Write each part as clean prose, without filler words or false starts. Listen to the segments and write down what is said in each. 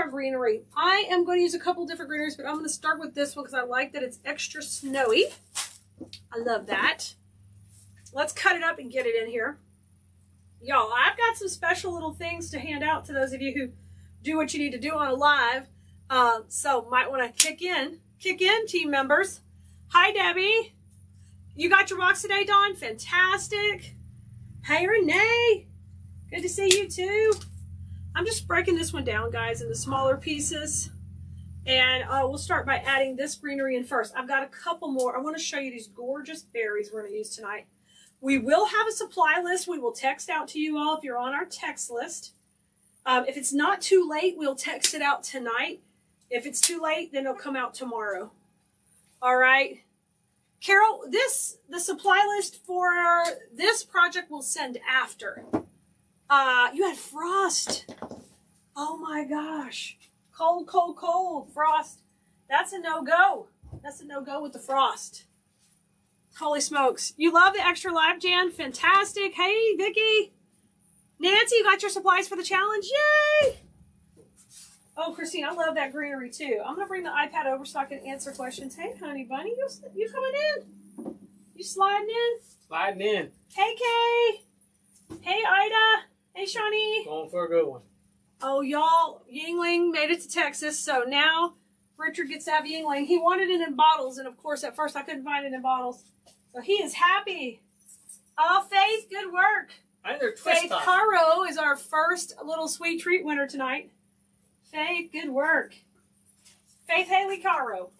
our greenery. I am going to use a couple different greeneries, but I'm going to start with this one because I like that it's extra snowy. I love that. Let's cut it up and get it in here. Y'all, I've got some special little things to hand out to those of you who do what you need to do on a live. So might want to kick in, team members. Hi, Debbie. You got your box today, Dawn? Fantastic. Hey, Renee. Good to see you too. I'm just breaking this one down, guys, into smaller pieces. And we'll start by adding this greenery in first. I've got a couple more. I want to show you these gorgeous berries we're going to use tonight. We will have a supply list. We will text out to you all if you're on our text list. If it's not too late, we'll text it out tonight. If it's too late, then it'll come out tomorrow. All right. Carol, the supply list for this project we'll send after. You had frost. Oh my gosh. Cold, cold, cold. Frost. That's a no-go. That's a no-go with the frost. Holy smokes. You love the extra live, Jan? Fantastic. Hey, Vicki. Nancy, you got your supplies for the challenge? Yay! Oh, Christine, I love that greenery too. I'm going to bring the iPad over so I can answer questions. Hey, honey bunny, you coming in? You sliding in? Sliding in. Hey, Kay. Hey, Ida. Hey, Shawnee. Going for a good one. Oh, y'all, Yingling made it to Texas, so now Richard gets to have Yingling. He wanted it in bottles, and of course, at first I couldn't find it in bottles. So he is happy. Oh, Faith, good work. Faith Caro is our first little sweet treat winner tonight. Faith, good work. Faith Haley Caro.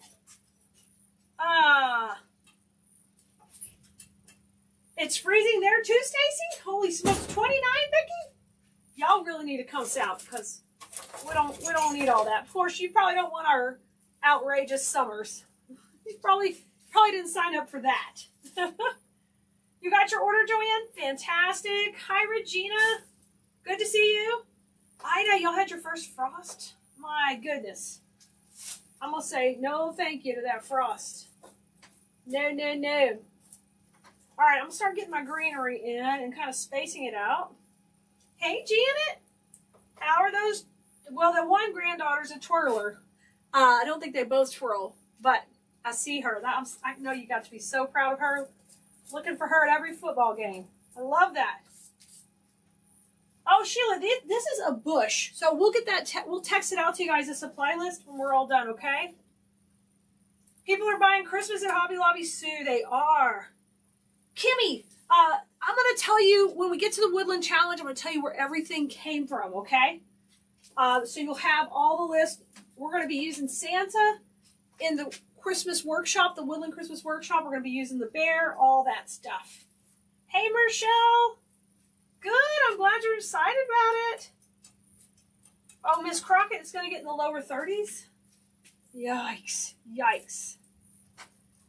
It's freezing there too, Stacy? Holy smokes, 29, Vicki? Y'all really need to come south because we don't need all that. Of course, you probably don't want our outrageous summers. You probably didn't sign up for that. You got your order, Joanne? Fantastic. Hi, Regina. Good to see you. Ida, y'all had your first frost? My goodness. I'm going to say no thank you to that frost. No, no, no. All right, I'm going to start getting my greenery in and kind of spacing it out. Hey, Janet. How are those? Well, the one granddaughter's a twirler. I don't think they both twirl, but I see her. I know you got to be so proud of her. Looking for her at every football game. I love that. Oh, Sheila, this is a bush. So we'll get that. We'll text it out to you guys, a supply list, when we're all done, okay? People are buying Christmas at Hobby Lobby. Sue, they are. Kimmy, I'm going to tell you, when we get to the Woodland Challenge, I'm going to tell you where everything came from, okay? So you'll have all the list. We're going to be using Santa in the Christmas workshop, the Woodland Christmas workshop. We're going to be using the bear, all that stuff. Hey, Michelle. Good. I'm glad you're excited about it. Oh, Miss Crockett is going to get in the lower 30s. Yikes. Yikes.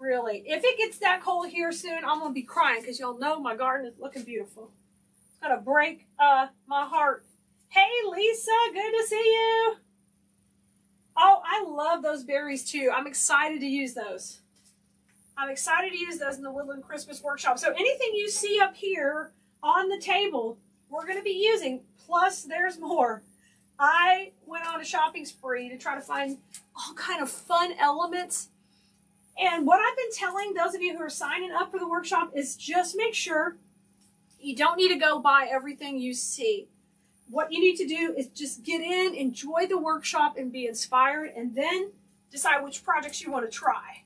Really. If it gets that cold here soon, I'm going to be crying because y'all know my garden is looking beautiful. It's going to break my heart. Hey, Lisa. Good to see you. Oh, I love those berries too. I'm excited to use those. I'm excited to use those in the Woodland Christmas Workshop. So anything you see up here on the table, we're going to be using. Plus, there's more. I went on a shopping spree to try to find all kind of fun elements. And what I've been telling those of you who are signing up for the workshop is just make sure you don't need to go buy everything you see. What you need to do is just get in, enjoy the workshop, and be inspired, and then decide which projects you want to try.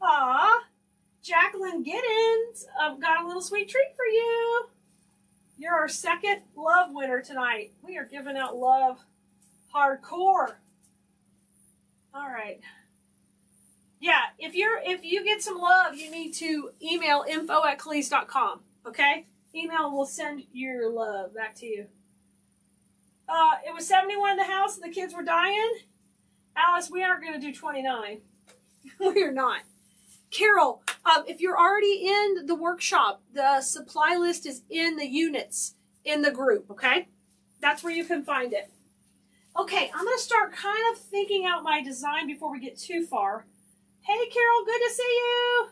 Aw, Jacqueline Giddens, I've got a little sweet treat for you. You're our second love winner tonight. We are giving out love hardcore. All right. Yeah, if you get some love, you need to email info@keleas.com, okay? Email will send your love back to you. It was 71 in the house and the kids were dying. Alice, we aren't going to do 29. We are not. Carol, if you're already in the workshop, the supply list is in the units in the group, okay? That's where you can find it. Okay, I'm going to start kind of thinking out my design before we get too far. Hey, Carol, good to see you.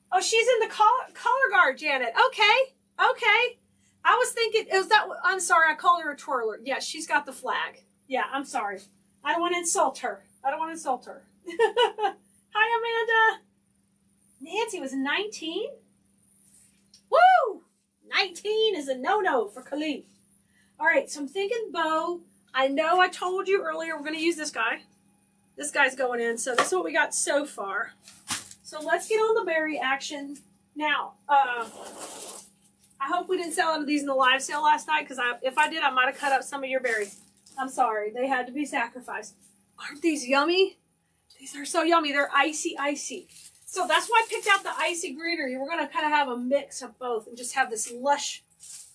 Oh, she's in the color guard, Janet. Okay, okay. I was thinking, it was that, I'm sorry, I called her a twirler. Yeah, she's got the flag. Yeah, I'm sorry. I don't want to insult her. I don't want to insult her. Hi, Amanda. Nancy was 19? Woo! 19 is a no-no for Keleas. All right, so I'm thinking bow. I know I told you earlier we're going to use this guy. This guy's going in, so this is what we got so far. So let's get on the berry action. Now, I hope we didn't sell out of these in the live sale last night, because if I did, I might have cut up some of your berries. I'm sorry. They had to be sacrificed. Aren't these yummy? These are so yummy. They're icy, icy. So that's why I picked out the icy greenery. We're going to kind of have a mix of both and just have this lush,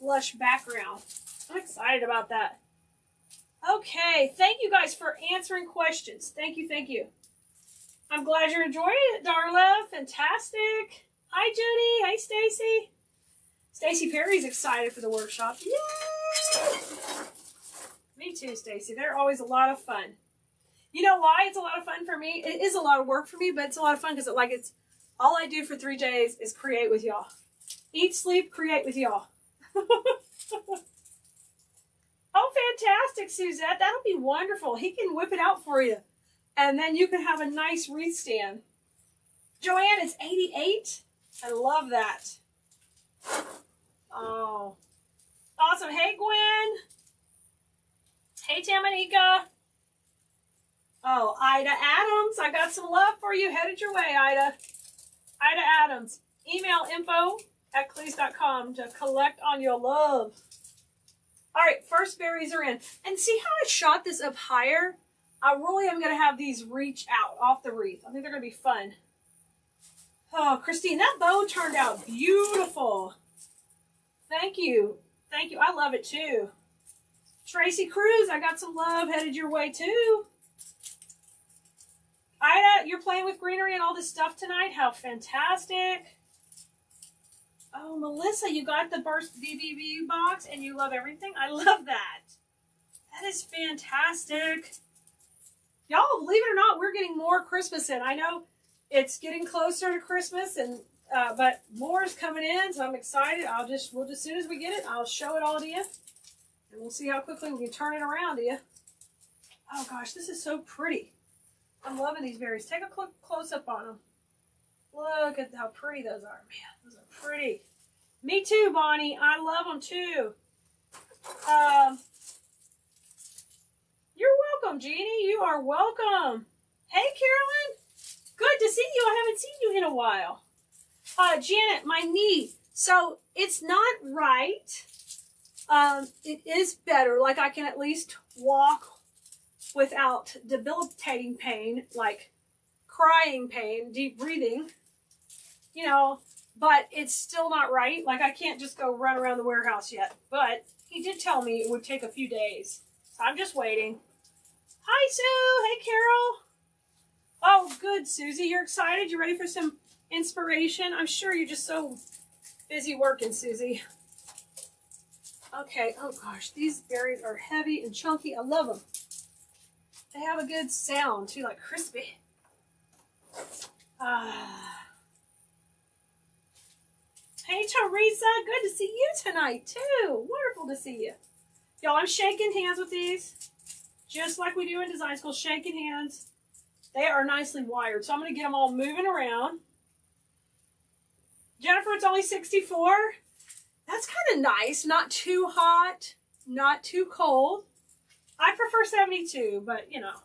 lush background. I'm excited about that. Okay. Thank you guys for answering questions. Thank you. Thank you. I'm glad you're enjoying it, Darla. Fantastic. Hi, Judy. Hi, Stacy. Stacy Perry's excited for the workshop. Yay! Me too, Stacy. They're always a lot of fun. You know why it's a lot of fun for me? It is a lot of work for me, but it's a lot of fun because it's all I do for 3 days is create with y'all. Eat, sleep, create with y'all. Oh, fantastic, Suzette. That'll be wonderful. He can whip it out for you. And then you can have a nice wreath stand. Joanne, it's 88. I love that. Oh. Awesome. Hey, Gwen. Hey, Tamanika. Oh, Ida Adams. I got some love for you. Headed your way, Ida. Ida Adams. Email info@keleas.com to collect on your love. All right, first berries are in. And see how I shot this up higher? I really am going to have these reach out off the wreath. I think they're going to be fun. Oh, Christine, that bow turned out beautiful. Thank you. Thank you. I love it too. Tracy Cruz, I got some love headed your way too. Ida, you're playing with greenery and all this stuff tonight. How fantastic. Oh, Melissa, you got the Burst BBB box and you love everything. I love that. That is fantastic. Y'all, believe it or not, we're getting more Christmas in. I know it's getting closer to Christmas, and but more is coming in, so I'm excited. We'll just as soon as we get it, I'll show it all to you, and we'll see how quickly we can turn it around to you. Oh gosh, this is so pretty. I'm loving these berries. Take a quick close up on them. Look at how pretty those are, man. Those are pretty. Me too, Bonnie. I love them too. You're welcome, Jeannie. You are welcome. Hey, Carolyn. Good to see you. I haven't seen you in a while. Janet, my knee. So it's not right. It is better. Like I can at least walk without debilitating pain, like crying pain, deep breathing, you know, but it's still not right. Like I can't just go run around the warehouse yet, but he did tell me it would take a few days. So I'm just waiting. Hi, Sue. Hey, Carol. Oh, good, Susie. You're excited? You ready for some inspiration? I'm sure you're just so busy working, Susie. Okay. Oh, gosh. These berries are heavy and chunky. I love them. They have a good sound, too, like crispy. Hey, Teresa. Good to see you tonight, too. Wonderful to see you. Y'all, I'm shaking hands with these, just like we do in design school, shaking hands. They are nicely wired, so I'm going to get them all moving around. Jennifer, it's only 64. That's kind of nice. Not too hot, not too cold. I prefer 72, but, you know.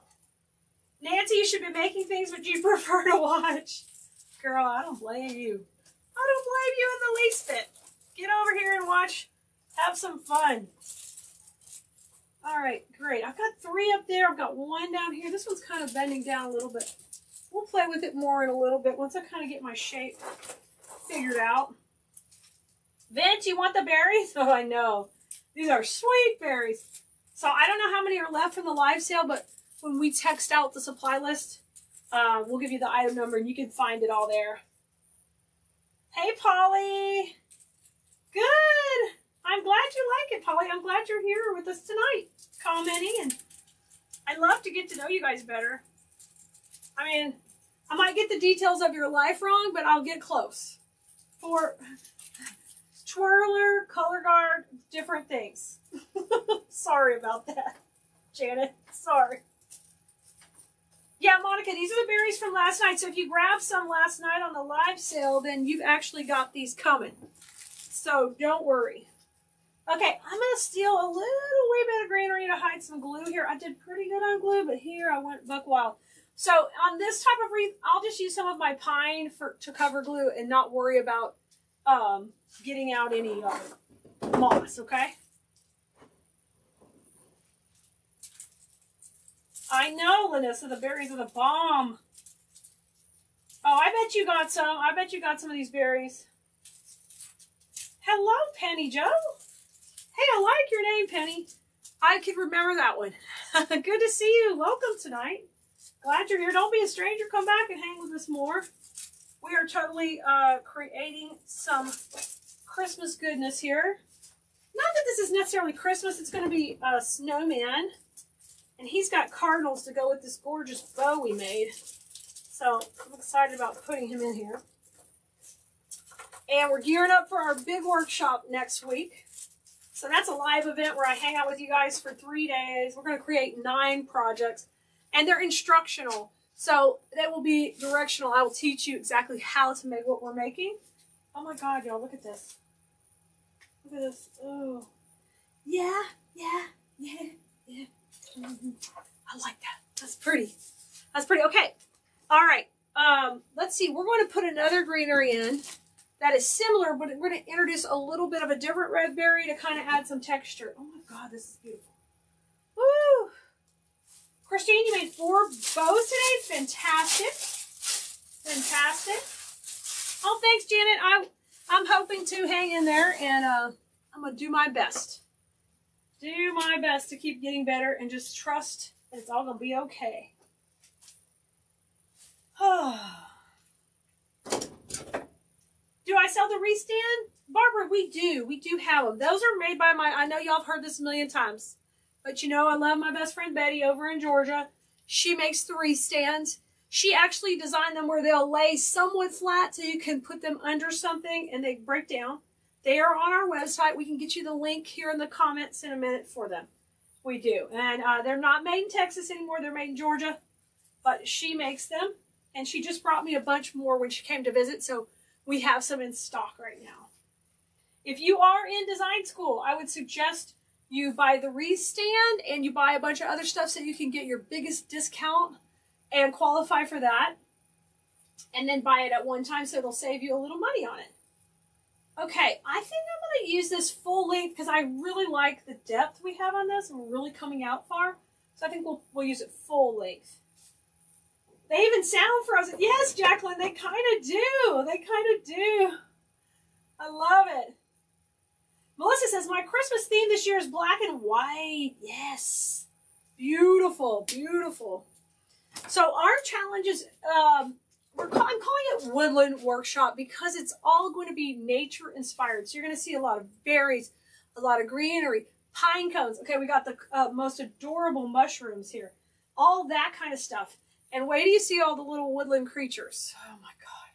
Nancy, you should be making things but you prefer to watch. Girl, I don't blame you. I don't blame you in the least bit. Get over here and watch. Have some fun. All right, great. I've got 3 up there. I've got 1 down here. This one's kind of bending down a little bit. We'll play with it more in a little bit once I kind of get my shape figured out. Vince, you want the berries? Oh, I know. These are sweet berries. So I don't know how many are left from the live sale, but when we text out the supply list, we'll give you the item number and you can find it all there. Hey, Polly. Good. I'm glad you like it, Polly. I'm glad you're here with us tonight, commenting, and I'd love to get to know you guys better. I mean, I might get the details of your life wrong, but I'll get close. twirler, color guard, different things. Sorry about that, Janet. Sorry. Yeah, Monica, these are the berries from last night. So if you grabbed some last night on the live sale, then you've actually got these coming. So don't worry. Okay, I'm going to steal a little wee bit of greenery to hide some glue here. I did pretty good on glue, but here I went buck wild. So on this type of wreath, I'll just use some of my pine to cover glue and not worry about getting out any moss, okay? I know, Lanissa, the berries are the bomb. Oh, I bet you got some. I bet you got some of these berries. Hello, Penny Joe. Hey, I like your name, Penny. I can remember that one. Good to see you. Welcome tonight. Glad you're here. Don't be a stranger. Come back and hang with us more. We are totally creating some Christmas goodness here. Not that this is necessarily Christmas. It's going to be a snowman. And he's got cardinals to go with this gorgeous bow we made. So I'm excited about putting him in here. And we're gearing up for our big workshop next week. So that's a live event where I hang out with you guys for 3 days. We're going to create 9 projects. And they're instructional. So they will be directional. I will teach you exactly how to make what we're making. Oh my God, y'all, look at this. Look at this. Oh. Yeah. I like that. That's pretty. That's pretty. Okay. All right. Let's see. We're going to put another greenery in that is similar, but we're going to introduce a little bit of a different red berry to kind of add some texture. Oh my God, this is beautiful. Woo! Christine, you made 4 bows today. Fantastic. Fantastic. Oh, thanks, Janet. I'm hoping to hang in there, and I'm going to do my best. Do my best to keep getting better and just trust that it's all going to be okay. Do I sell the wreath stand? Barbara, we do. We do have them. Those are made by I know y'all have heard this a million times. But you know, I love my best friend Betty over in Georgia. She makes the wreath stands. She actually designed them where they'll lay somewhat flat so you can put them under something and they break down. They are on our website. We can get you the link here in the comments in a minute for them. We do. And they're not made in Texas anymore. They're made in Georgia. But she makes them. And she just brought me a bunch more when she came to visit. So we have some in stock right now. If you are in design school, I would suggest you buy the wreath stand and you buy a bunch of other stuff so you can get your biggest discount and qualify for that. And then buy it at one time so it'll save you a little money on it. Okay, I think I'm going to use this full length because I really like the depth we have on this. And we're really coming out far. So I think we'll use it full length. They even sound frozen. Yes, Jacqueline, they kind of do. They kind of do. I love it. Melissa says, my Christmas theme this year is black and white. Yes. Beautiful, beautiful. So our challenge is, I'm calling it Woodland Workshop because it's all going to be nature inspired. So you're going to see a lot of berries, a lot of greenery, pine cones. Okay, we got the most adorable mushrooms here. All that kind of stuff. And wait till you see all the little woodland creatures. Oh my God.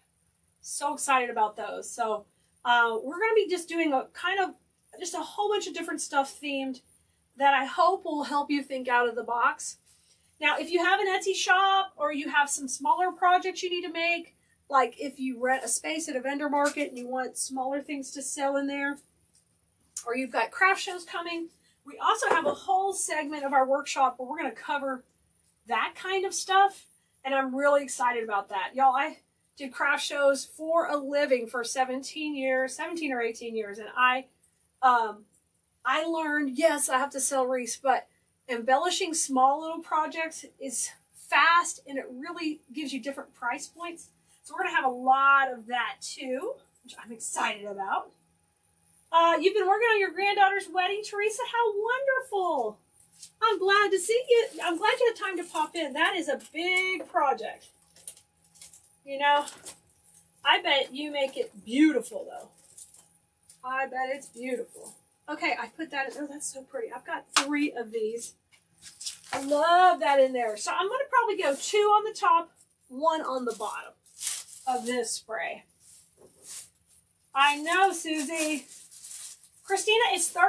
So excited about those. So we're going to be just doing a kind of, just a whole bunch of different stuff themed that I hope will help you think out of the box. Now, if you have an Etsy shop or you have some smaller projects you need to make, like if you rent a space at a vendor market and you want smaller things to sell in there, or you've got craft shows coming, we also have a whole segment of our workshop where we're going to cover that kind of stuff. And I'm really excited about that. Y'all, I did craft shows for a living for 17 or 18 years. And I learned, yes, I have to sell wreaths, but embellishing small little projects is fast and it really gives you different price points. So we're going to have a lot of that too, which I'm excited about. You've been working on your granddaughter's wedding, Teresa. How wonderful. I'm glad to see you. I'm glad you had time to pop in. That is a big project. You know, I bet you make it beautiful though. I bet it's beautiful. Okay, I put that in. Oh, that's so pretty. I've got 3 of these. I love that in there. So I'm going to probably go 2 on the top, 1 on the bottom of this spray. I know, Susie. Christina, it's 39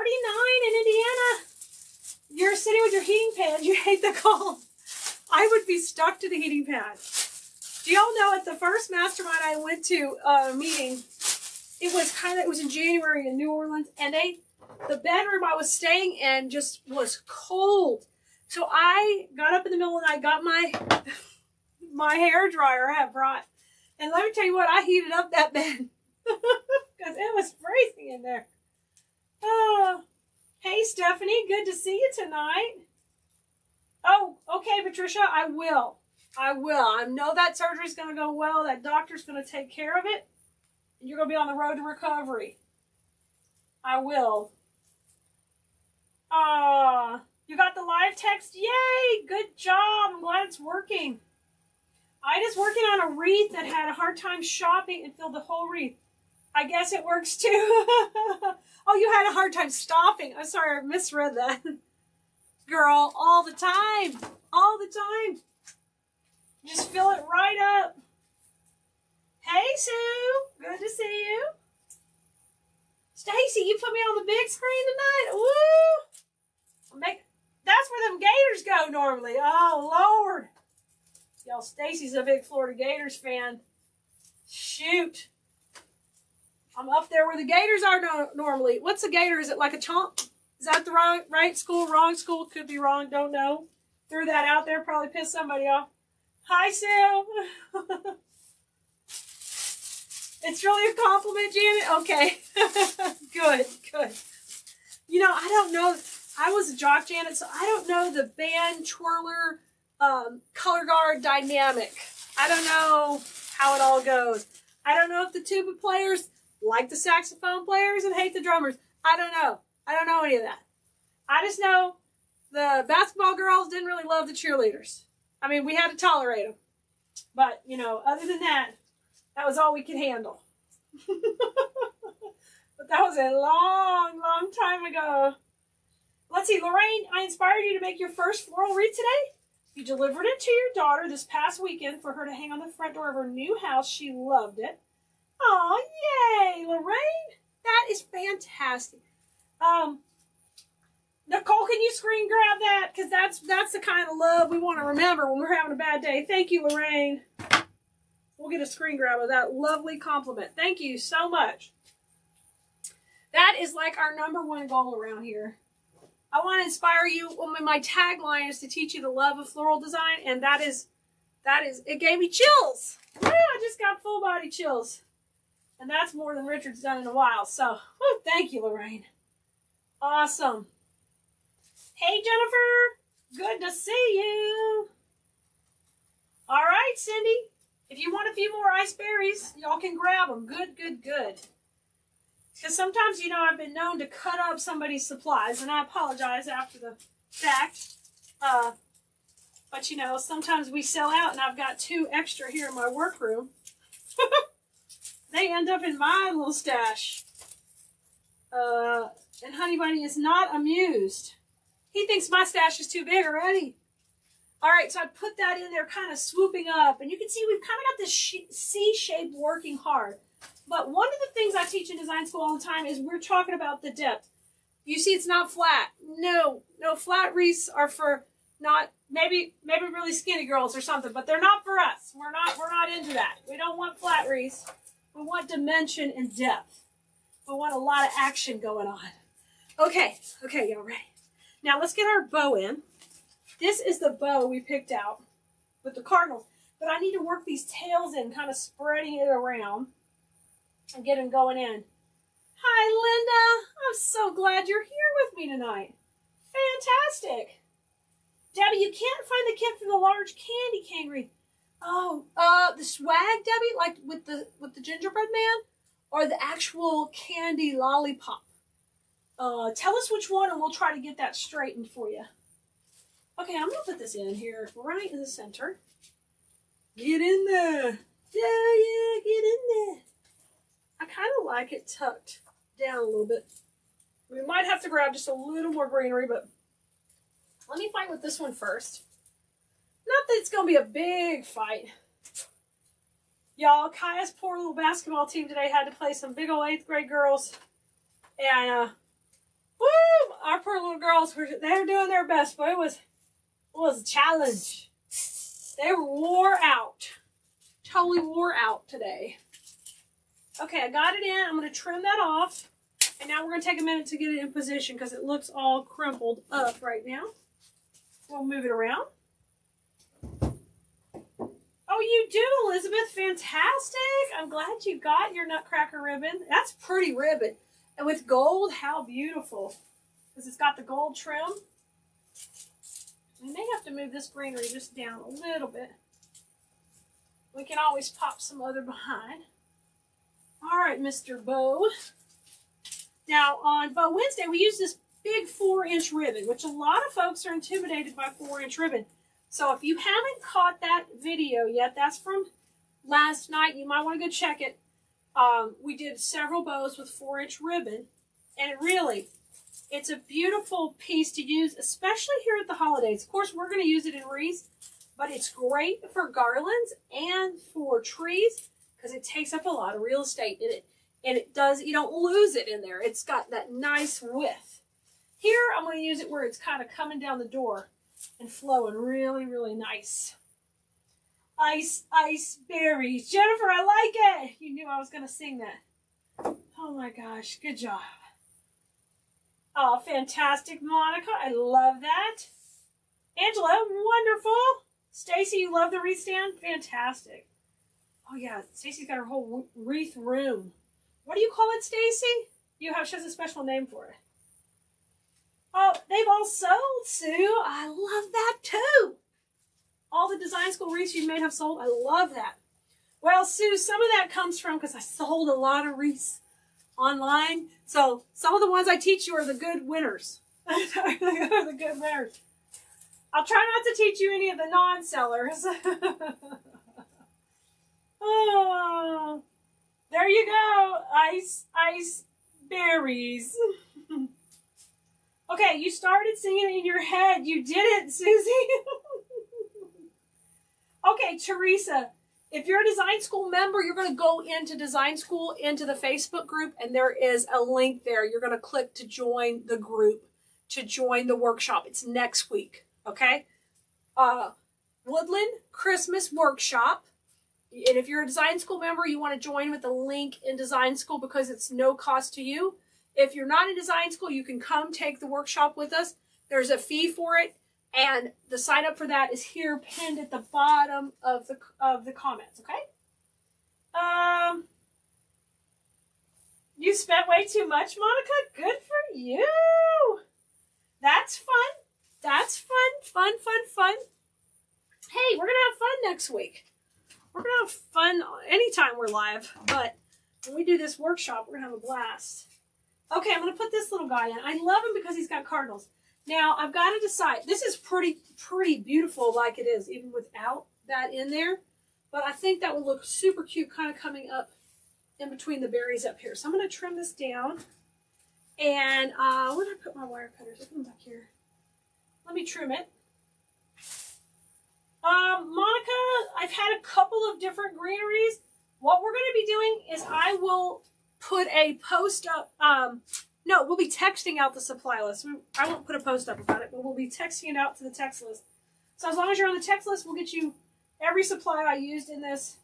in Indiana. You're sitting with your heating pad. You hate the cold. I would be stuck to the heating pad. Do y'all know at the first mastermind I went to meeting, it was in January in New Orleans, and the bedroom I was staying in just was cold. So I got up in the middle of the night, got my hair dryer I had brought, and let me tell you what, I heated up that bed because it was freezing in there. Oh, hey Stephanie, good to see you tonight. Oh, okay, Patricia, I will. I know that surgery's going to go well. That doctor's going to take care of it. And you're going to be on the road to recovery. I will. You got the live text? Yay! Good job. I'm glad it's working. Ida's working on a wreath that had a hard time shopping and filled the whole wreath. I guess it works too. Oh, you had a hard time stopping. I'm sorry, I misread that. Girl, all the time. All the time. Just fill it right up. Hey, Sue. Good to see you. Stacy, you put me on the big screen tonight. Woo! That's where them Gators go normally. Oh, Lord. Y'all, Stacy's a big Florida Gators fan. Shoot. I'm up there where the Gators are normally. What's a Gator? Is it like a chomp? Is that the right school? Wrong school? Could be wrong. Don't know. Threw that out there. Probably pissed somebody off. Hi, Sue. It's really a compliment, Janet? Okay. Good. You know, I don't know. I was a jock, Janet, so I don't know the band twirler color guard dynamic. I don't know how it all goes. I don't know if the tuba players like the saxophone players and hate the drummers. I don't know. I don't know any of that. I just know the basketball girls didn't really love the cheerleaders. I mean, we had to tolerate them. But, you know, other than that, that was all we could handle. But that was a long, long time ago. Let's see, Lorraine, I inspired you to make your first floral wreath today. You delivered it to your daughter this past weekend for her to hang on the front door of her new house. She loved it. Oh, yay, Lorraine. That is fantastic. Nicole, can you screen grab that? Because that's the kind of love we want to remember when we're having a bad day. Thank you, Lorraine. We'll get a screen grab of that lovely compliment. Thank you so much. That is like our #1 goal around here. I want to inspire you. Well, my tagline is to teach you the love of floral design, and that is, it gave me chills. Yeah, I just got full body chills. And that's more than Richard's done in a while. So, whew, thank you, Lorraine. Awesome. Hey, Jennifer. Good to see you. All right, Cindy. If you want a few more ice berries, y'all can grab them. Good. Because sometimes, you know, I've been known to cut up somebody's supplies, and I apologize after the fact. But, you know, sometimes we sell out, and I've got 2 extra here in my workroom. They end up in my little stash. And Honey Bunny is not amused. He thinks my stash is too big already. All right, so I put that in there kind of swooping up. And you can see we've kind of got this C-shape working hard. But one of the things I teach in design school all the time is we're talking about the depth. You see it's not flat. No, flat wreaths are for not, maybe really skinny girls or something, but they're not for us. We're not into that. We don't want flat wreaths. We want dimension and depth. We want a lot of action going on. Okay, y'all ready? Now let's get our bow in. This is the bow we picked out with the cardinals, but I need to work these tails in, kind of spreading it around and get them going in. Hi, Linda. I'm so glad you're here with me tonight. Fantastic. Debbie, you can't find the kit for the large candy cane wreath. Oh, the swag, Debbie, like with the gingerbread man, or the actual candy lollipop? Tell us which one, and we'll try to get that straightened for you. Okay, I'm gonna put this in here right in the center. Get in there. Yeah, get in there. I kind of like it tucked down a little bit. We might have to grab just a little more greenery, but let me fight with this one first. Not that it's going to be a big fight. Y'all, Kaya's poor little basketball team today had to play some big old 8th grade girls. And our poor little girls they're doing their best, but it was a challenge. They were wore out. Totally wore out today. Okay, I got it in. I'm going to trim that off. And now we're going to take a minute to get it in position because it looks all crumpled up right now. We'll move it around. Oh, you do, Elizabeth. Fantastic. I'm glad you got your Nutcracker ribbon. That's pretty ribbon. And with gold, how beautiful. Because it's got the gold trim. We may have to move this greenery just down a little bit. We can always pop some other behind. All right, Mr. Bow. Now, on Bow Wednesday, we use this big 4-inch ribbon, which a lot of folks are intimidated by 4-inch ribbon. So if you haven't caught that video yet, that's from last night. You might want to go check it. We did several bows with 4-inch ribbon, and it's a beautiful piece to use, especially here at the holidays. Of course, we're going to use it in wreaths, but it's great for garlands and for trees because it takes up a lot of real estate in it. And you don't lose it in there. It's got that nice width. Here, I'm going to use it where it's kind of coming down the door and flowing really, really nice. Ice, ice berries. Jennifer, I like it. You knew I was going to sing that. Oh my gosh, good job. Oh, fantastic, Monica. I love that. Angela, wonderful. Stacy, you love the wreath stand? Fantastic. Oh yeah, Stacy's got her whole wreath room. What do you call it, Stacy? She has a special name for it. Oh, they've all sold, Sue. I love that too. All the design school wreaths you've made have sold. I love that. Well, Sue, some of that comes from because I sold a lot of wreaths online. So some of the ones I teach you are the good winners. Are the good winners. I'll try not to teach you any of the non-sellers. Oh, there you go. Ice, ice, berries. Okay, you started singing it in your head. You did it, Susie. Okay, Teresa, if you're a design school member, you're going to go into design school, into the Facebook group, and there is a link there. You're going to click to join the group, to join the workshop. It's next week, okay? Woodland Christmas Workshop. And if you're a design school member, you want to join with the link in design school because it's no cost to you. If you're not in design school, you can come take the workshop with us. There's a fee for it. And the sign up for that is here pinned at the bottom of the comments, okay? You spent way too much, Monica? Good for you. That's fun. That's fun. Fun, fun, fun. Hey, we're going to have fun next week. We're going to have fun anytime we're live. But when we do this workshop, we're going to have a blast. Okay, I'm going to put this little guy in. I love him because he's got cardinals. Now, I've got to decide. This is pretty beautiful like it is, even without that in there. But I think that would look super cute kind of coming up in between the berries up here. So I'm going to trim this down. And where did I put my wire cutters? I put them back here. Let me trim it. Monica, I've had a couple of different greeneries. What we're going to be doing is I will put a post up. No, we'll be texting out the supply list. I won't put a post up about it, but we'll be texting it out to the text list. So as long as you're on the text list, we'll get you every supply I used in this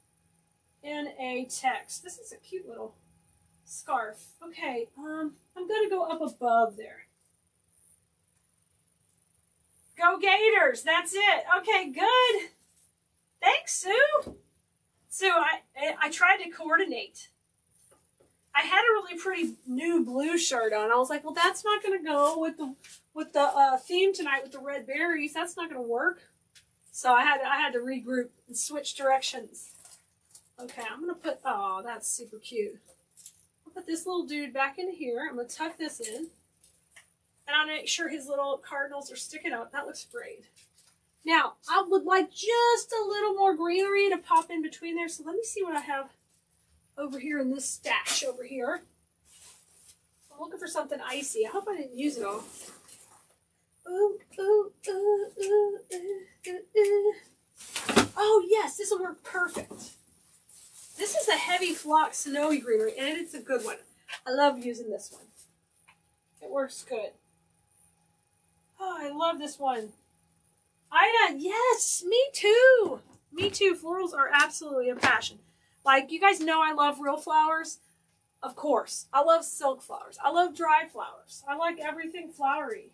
in a text. This is a cute little scarf. Okay, I'm going to go up above there. Go Gators! That's it. Okay, good. Thanks, Sue. Sue, I tried to coordinate. I had a really pretty new blue shirt on. I was like, well, that's not going to go with the theme tonight with the red berries. That's not going to work. So I had to regroup and switch directions. Okay, I'm going to put, oh, that's super cute. I'll put this little dude back into here. I'm going to tuck this in. And I'll make sure his little cardinals are sticking out. That looks great. Now, I would like just a little more greenery to pop in between there. So let me see what I have over here in this stash over here. I'm looking for something icy. I hope I didn't use it all. Ooh, ooh, ooh, ooh, ooh, ooh. Oh, yes, this will work perfect. This is a heavy flock snowy greenery, and it's a good one. I love using this one. It works good. love this one. Ida, yes, me too. Me too. Florals are absolutely a passion. Like, you guys know I love real flowers. Of course. I love silk flowers. I love dried flowers. I like everything flowery.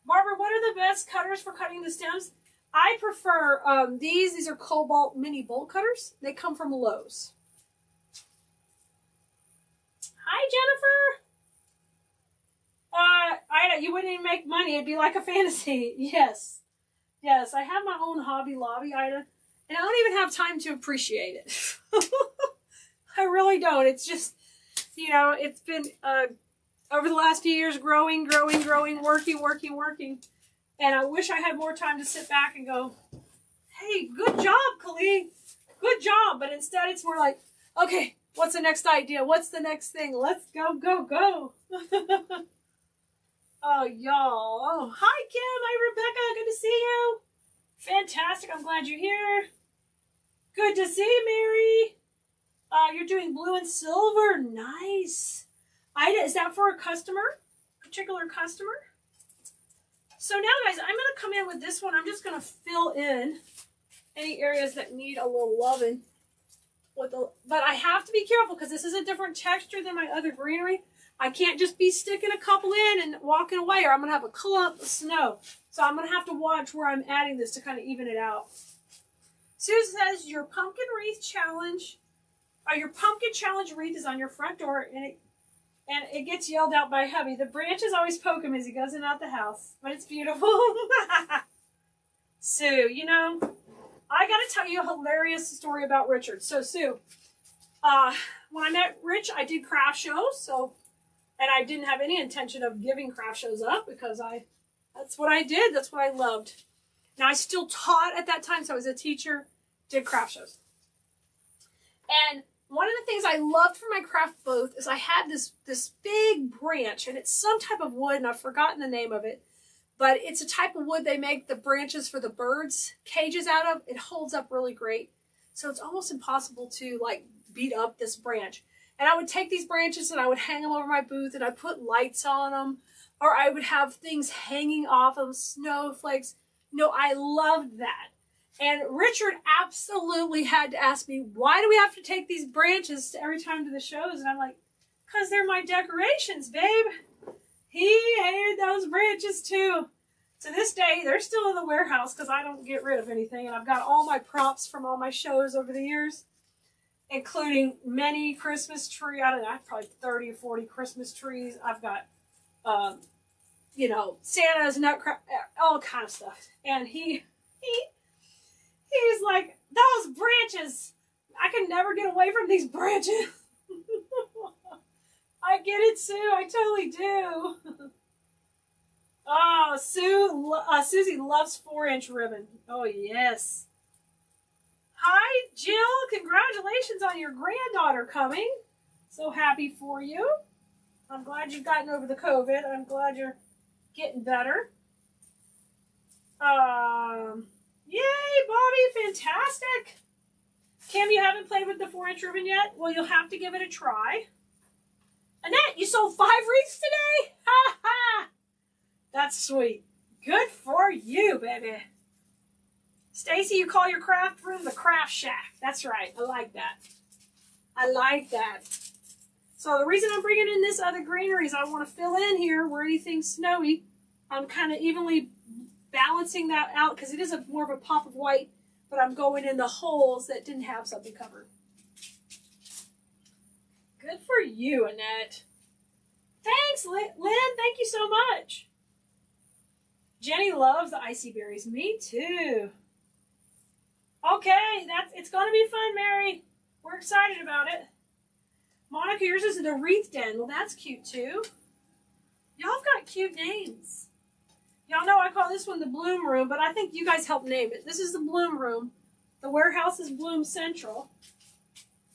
Barbara, what are the best cutters for cutting the stems? I prefer these. These are Cobalt mini bolt cutters. They come from Lowe's. Hi, Jennifer. Ida, you wouldn't even make money. It'd be like a fantasy. Yes. Yes, I have my own Hobby Lobby, Ida, and I don't even have time to appreciate it. I really don't. It's just, you know, it's been over the last few years growing, working. And I wish I had more time to sit back and go, hey, good job, Keleas. Good job. But instead it's more like, okay, what's the next idea? What's the next thing? Let's go. Oh, y'all. Oh, hi, Kim. Hi, Rebecca. Good to see you. Fantastic. I'm glad you're here. Good to see you, Mary. You're doing blue and silver. Nice. Ida, is that for a customer? Particular customer? So now, guys, I'm going to come in with this one. I'm just going to fill in any areas that need a little loving. But I have to be careful because this is a different texture than my other greenery. I can't just be sticking a couple in and walking away, or I'm going to have a clump of snow. So I'm going to have to watch where I'm adding this to kind of even it out. Susan says, your pumpkin wreath challenge, your pumpkin challenge wreath is on your front door, and it gets yelled out by hubby. The branches always poke him as he goes in and out the house, but it's beautiful. Sue, you know, I got to tell you a hilarious story about Richard. So Sue, when I met Rich, I did craft shows, and I didn't have any intention of giving craft shows up because that's what I did. That's what I loved. Now, I still taught at that time, so I was a teacher, did craft shows. And one of the things I loved for my craft booth is I had this big branch, and it's some type of wood, and I've forgotten the name of it, but it's a type of wood they make the branches for the birds' cages out of. It holds up really great. So it's almost impossible to, like, beat up this branch. And I would take these branches and I would hang them over my booth, and I'd put lights on them, or I would have things hanging off of snowflakes. No, I loved that. And Richard absolutely had to ask me, why do we have to take these branches every time to the shows? And I'm like, because they're my decorations, babe. He hated those branches too. To this day, they're still in the warehouse because I don't get rid of anything. And I've got all my props from all my shows over the years, including many Christmas tree. I don't know, I have probably 30 or 40 Christmas trees. I've got, you know, Santa's nutcracker, all kind of stuff. And he's like, those branches, I can never get away from these branches. I get it, Sue. I totally do. Oh, Susie loves 4-inch ribbon. Oh, yes. Hi, Jill. Congratulations on your granddaughter coming. So happy for you. I'm glad you've gotten over the COVID. I'm glad you're getting better. Yay, Bobby. Fantastic. Kim, you haven't played with the 4-inch ribbon yet? Well, you'll have to give it a try. Annette, you sold 5 wreaths today? Ha ha! That's sweet. Good for you, baby. Stacy, you call your craft room the craft shack. That's right. I like that. I like that. So the reason I'm bringing in this other greenery is I want to fill in here where anything's snowy. I'm kind of evenly balancing that out because it is more of a pop of white, but I'm going in the holes that didn't have something covered. Good for you, Annette. Thanks, Lynn. Thank you so much. Jenny loves the icy berries. Me too. Okay, it's going to be fun, Mary. We're excited about it. Monica, yours is the Wreath Den. Well, that's cute too. Y'all have got cute names. Y'all know I call this one the Bloom Room, but I think you guys helped name it. This is the Bloom Room. The warehouse is Bloom Central.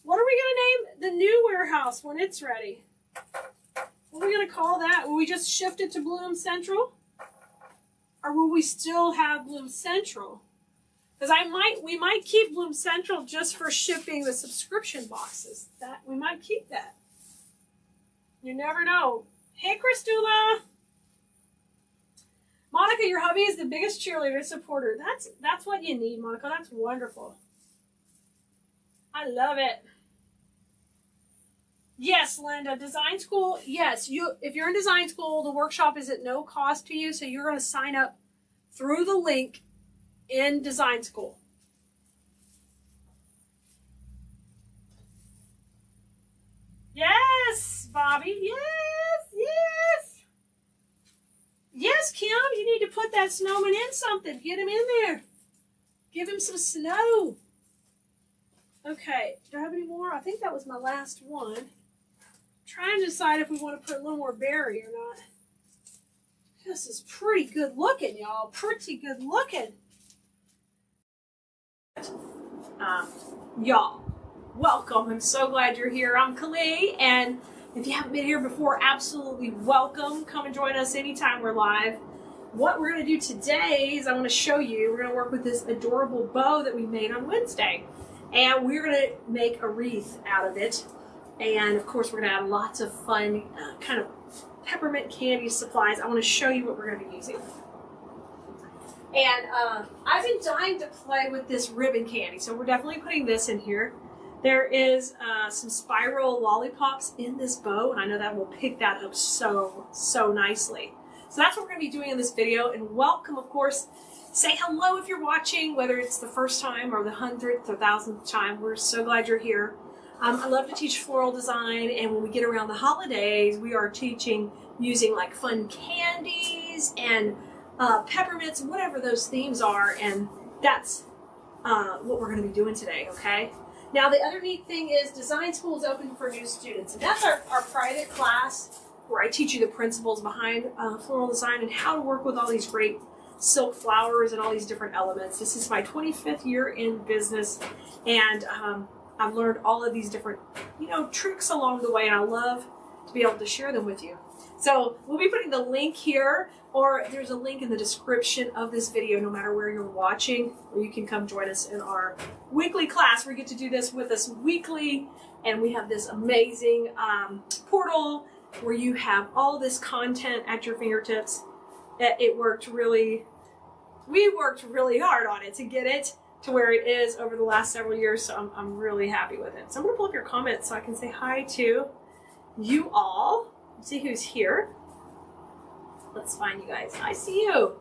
What are we going to name the new warehouse when it's ready? What are we going to call that? Will we just shift it to Bloom Central? Or will we still have Bloom Central? Because we might keep Bloom Central just for shipping the subscription boxes. We might keep that. You never know. Hey, Christula. Monica, your hubby is the biggest cheerleader supporter. That's what you need, Monica. That's wonderful. I love it. Yes, Linda, design school. Yes, if you're in design school, the workshop is at no cost to you, so you're going to sign up through the link in design school. Yes, Bobby. Yes. Yes, Kim, you need to put that snowman in something. Get him in there. Give him some snow. Okay, do I have any more? I think that was my last one. I'm trying to decide if we want to put a little more berry or not. This is pretty good looking, y'all. Pretty good looking. Y'all, welcome. I'm so glad you're here. I'm Keleas, and if you haven't been here before, absolutely welcome. Come and join us anytime we're live. What we're going to do today is I want to show you, we're going to work with this adorable bow that we made on Wednesday. And we're going to make a wreath out of it. And of course, we're going to add lots of fun kind of peppermint candy supplies. I want to show you what we're going to be using. And I've been dying to play with this ribbon candy, so we're definitely putting this in here. There is some spiral lollipops in this bow, and I know that will pick that up so nicely. So that's what we're going to be doing in this video. And welcome, of course. Say hello if you're watching, whether it's the first time or the 100th or 1000th time. We're so glad you're here. I love to teach floral design, and when we get around the holidays, we are teaching using like fun candies and peppermints, whatever those themes are, and that's what we're going to be doing today, okay? Now, the other neat thing is design school is open for new students, and that's our private class where I teach you the principles behind floral design and how to work with all these great silk flowers and all these different elements. This is my 25th year in business, and I've learned all of these different, tricks along the way, and I love to be able to share them with you. So we'll be putting the link here, or there's a link in the description of this video, no matter where you're watching, where you can come join us in our weekly class. We get to do this with us weekly, and we have this amazing portal where you have all this content at your fingertips. We worked really hard on it to get it to where it is over the last several years, so I'm really happy with it. So I'm going to pull up your comments so I can say hi to you all. See who's here. Let's find you guys. I see you.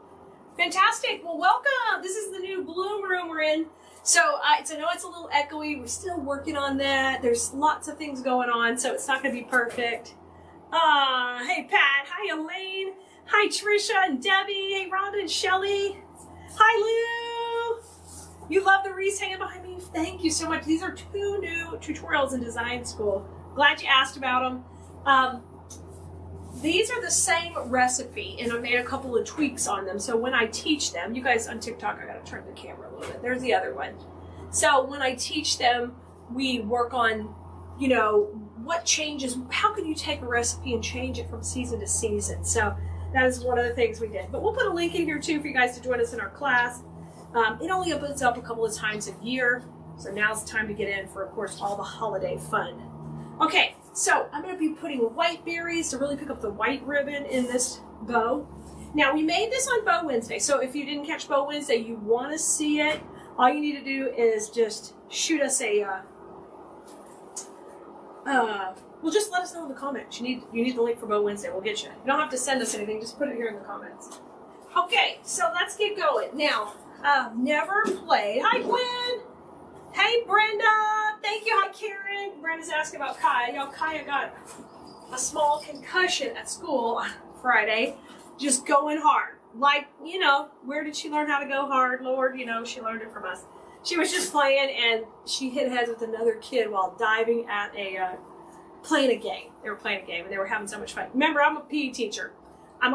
Fantastic. Well, welcome. This is the new Bloom room we're in. So I know it's a little echoey. We're still working on that. There's lots of things going on, so it's not going to be perfect. Hey, Pat. Hi, Elaine. Hi, Trisha and Debbie. Hey, Rhonda and Shelly. Hi, Lou. You love the wreaths hanging behind me. Thank you so much. These are 2 new tutorials in design school. Glad you asked about them. These are the same recipe, and I made a couple of tweaks on them. So when I teach them, you guys on TikTok, I gotta turn the camera a little bit. There's the other one. So when I teach them, we work on, what changes, how can you take a recipe and change it from season to season? So that is one of the things we did. But we'll put a link in here too for you guys to join us in our class. It only opens up a couple of times a year. So now's the time to get in for, of course, all the holiday fun. Okay, so I'm going to be putting white berries to really pick up the white ribbon in this bow. Now, we made this on Bow Wednesday, so if you didn't catch Bow Wednesday, you want to see it, all you need to do is just shoot us a, well, just let us know in the comments. You need the link for Bow Wednesday. We'll get you. You don't have to send us anything. Just put it here in the comments. Okay, so let's get going. Now, I've never played. Hi, Gwen. Hey, Brenda. Thank you. Hi, Karen. Brenda's asking about Kaya. Y'all, Kaya got a small concussion at school on Friday. Just going hard. Like, where did she learn how to go hard? Lord, she learned it from us. She was just playing, and she hit heads with another kid while diving at playing a game. They were playing a game, and they were having so much fun. Remember, I'm a PE teacher. I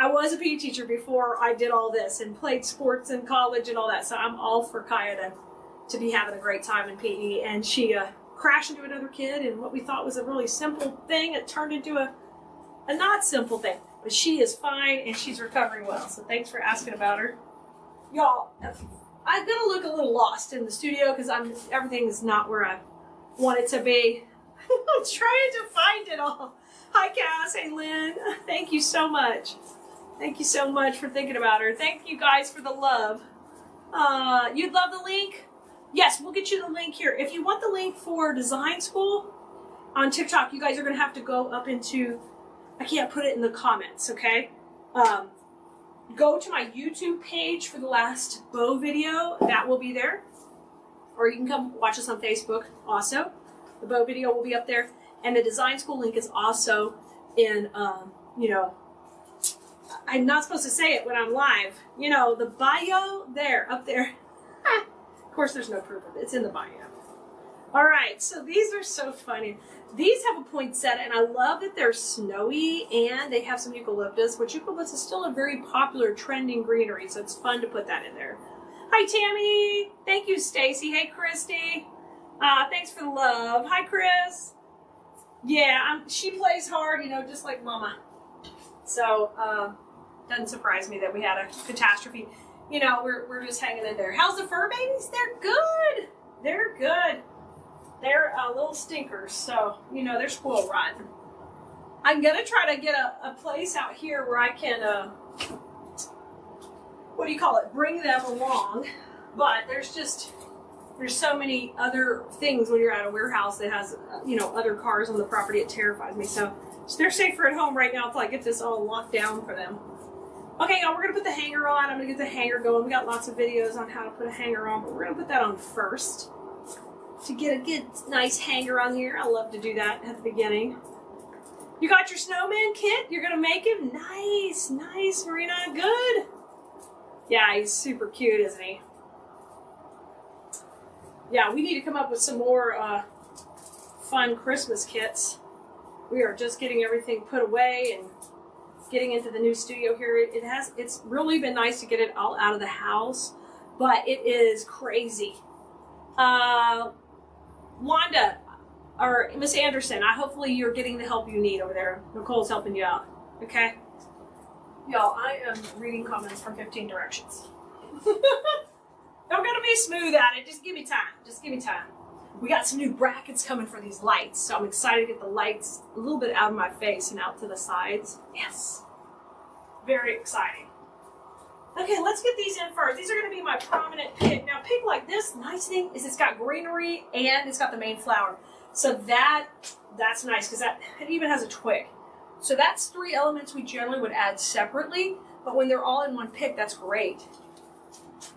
was a PE teacher before I did all this and played sports in college and all that. So I'm all for Kaya to be having a great time in PE. And she crashed into another kid, and what we thought was a really simple thing, it turned into a not simple thing. But she is fine, and she's recovering well. So thanks for asking about her. Y'all, I'm going to look a little lost in the studio because everything is not where I want it to be. I'm trying to find it all. Hi, Cass. Hey, Lynn. Thank you so much. Thank you so much for thinking about her. Thank you guys for the love. You'd love the link? Yes, we'll get you the link here. If you want the link for design school on TikTok, you guys are going to have to go up into, I can't put it in the comments, okay? Go to my YouTube page for the last bow video. That will be there. Or you can come watch us on Facebook also. The bow video will be up there. And the design school link is also in, you know, I'm not supposed to say it when I'm live. You know, the bio there, up there. Of course, there's no proof of it. It's in the bio. All right, so these are so funny. These have a poinsettia, and I love that they're snowy, and they have some eucalyptus, which eucalyptus is still a very popular trending greenery, so it's fun to put that in there. Hi, Tammy. Thank you, Stacy. Hey, Christy. Thanks for the love. Hi, Chris. Yeah, she plays hard, you know, just like Mama. So, doesn't surprise me that we had a catastrophe. You know, we're just hanging in there. How's the fur babies? They're good. They're good. They're little stinkers, so, you know, they're spoiled rotten. I'm going to try to get a place out here where I can, what do you call it, bring them along. But there's so many other things when you're at a warehouse that has, you know, other cars on the property. It terrifies me. So they're safer at home right now until I get this all locked down for them. Okay, y'all, we're going to put the hanger on. I'm going to get the hanger going. We got lots of videos on how to put a hanger on, but we're going to put that on first. To get a good, nice hanger on here. I love to do that at the beginning. You got your snowman kit? You're going to make him? Nice, nice, Marina. Good. Yeah, he's super cute, isn't he? Yeah, we need to come up with some more fun Christmas kits. We are just getting everything put away and getting into the new studio here. It's really been nice to get it all out of the house, but it is crazy. Wanda, or Miss Anderson, hopefully you're getting the help you need over there. Nicole's helping you out, okay? Y'all, I am reading comments from 15 directions. I'm gonna be smooth at it. Just give me time. Just give me time. We got some new brackets coming for these lights, so I'm excited to get the lights a little bit out of my face and out to the sides. Yes. Very exciting. Okay, let's get these in first. These are going to be my prominent pick. Now, pick like this, nice thing is it's got greenery and it's got the main flower. So that's nice because it even has a twig. So that's 3 elements we generally would add separately, but when they're all in one pick, that's great.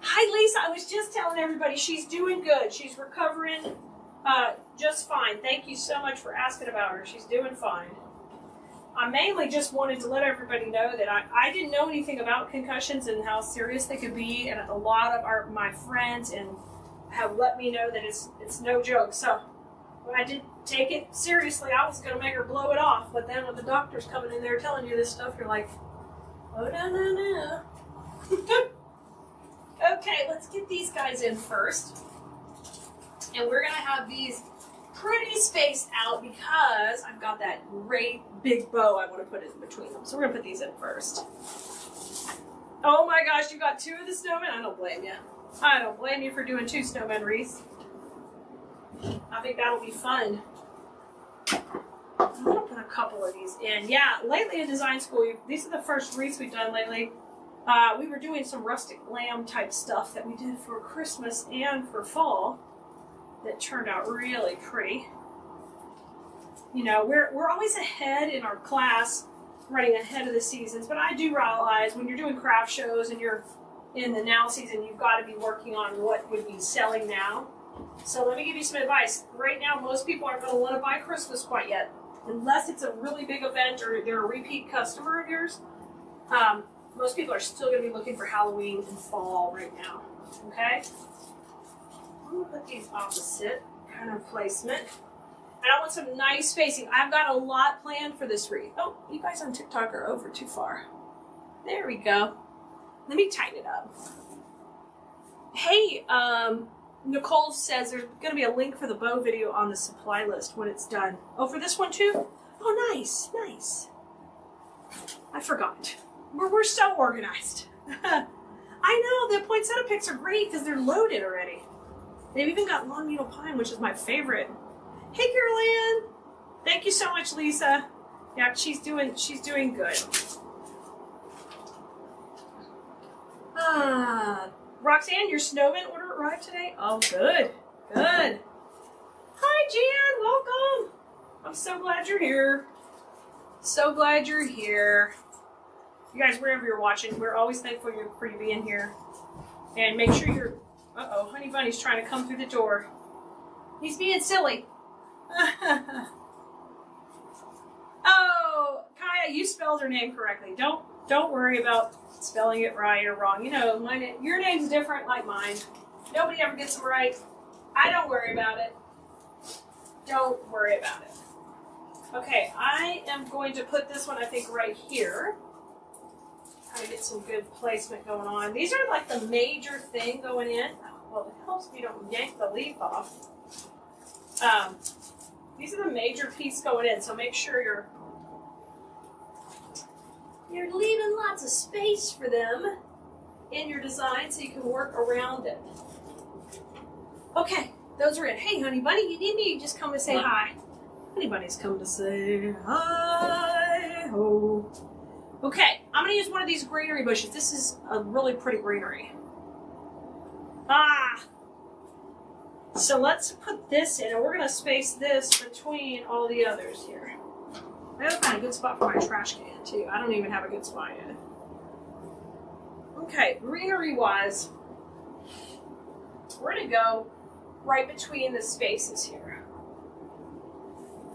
Hi, Lisa. I was just telling everybody she's doing good. She's recovering just fine. Thank you so much for asking about her. She's doing fine. I mainly just wanted to let everybody know that I didn't know anything about concussions and how serious they could be, and a lot of my friends have let me know that it's no joke. So when I did take it seriously, I was going to make her blow it off, but then when the doctor's coming in there telling you this stuff, you're like, oh, no. Okay, let's get these guys in first. And we're going to have these pretty spaced out because I've got that great big bow I want to put in between them. So we're going to put these in first. Oh my gosh, you got 2 of the snowmen? I don't blame you. I don't blame you for doing 2 snowmen wreaths. I think that'll be fun. I'm going to put a couple of these in. Yeah, lately in design school, these are the first wreaths we've done lately. We were doing some rustic lamb type stuff that we did for Christmas and for fall that turned out really pretty. You know, we're always ahead in our class, running ahead of the seasons, but I do realize when you're doing craft shows and you're in the now season, you've got to be working on what would be selling now. So let me give you some advice. Right now, most people aren't going to want to buy Christmas quite yet, unless it's a really big event or they're a repeat customer of yours. Most people are still going to be looking for Halloween and fall right now, okay? I'm going to put these opposite kind of placement. And I want some nice spacing. I've got a lot planned for this wreath. Oh, you guys on TikTok are over too far. There we go. Let me tighten it up. Hey, Nicole says there's going to be a link for the bow video on the supply list when it's done. Oh, for this one too? Oh, nice, nice. I forgot. We're so organized. I know, the poinsettia picks are great because they're loaded already. They've even got long needle pine, which is my favorite. Hey, Carol Ann. Thank you so much, Lisa. Yeah, she's doing good. Roxanne, your snowman order arrived today? Oh, good. Good. Hi, Jan. Welcome. I'm so glad you're here. So glad you're here. You guys, wherever you're watching, we're always thankful for you being here. And make sure you're... Uh-oh, Honey Bunny's trying to come through the door. He's being silly. Oh, Kaya, you spelled her name correctly. Don't worry about spelling it right or wrong. You know, your name's different like mine. Nobody ever gets them right. I don't worry about it. Don't worry about it. Okay, I am going to put this one, I think, right here. Try to get some good placement going on. These are like the major thing going in. Well, it helps me don't yank the leaf off. These are the major piece going in, so make sure you're leaving lots of space for them in your design so you can work around it. Okay, those are in. Hey, Honey Bunny, you need me? Just come to say hi. Honey Bunny's come to say hi. Oh. Okay, I'm going to use one of these greenery bushes. This is a really pretty greenery. So let's put this in, and we're going to space this between all the others here. I gotta find a good spot for my trash can, too. I don't even have a good spot yet. Okay, greenery-wise, we're going to go right between the spaces here.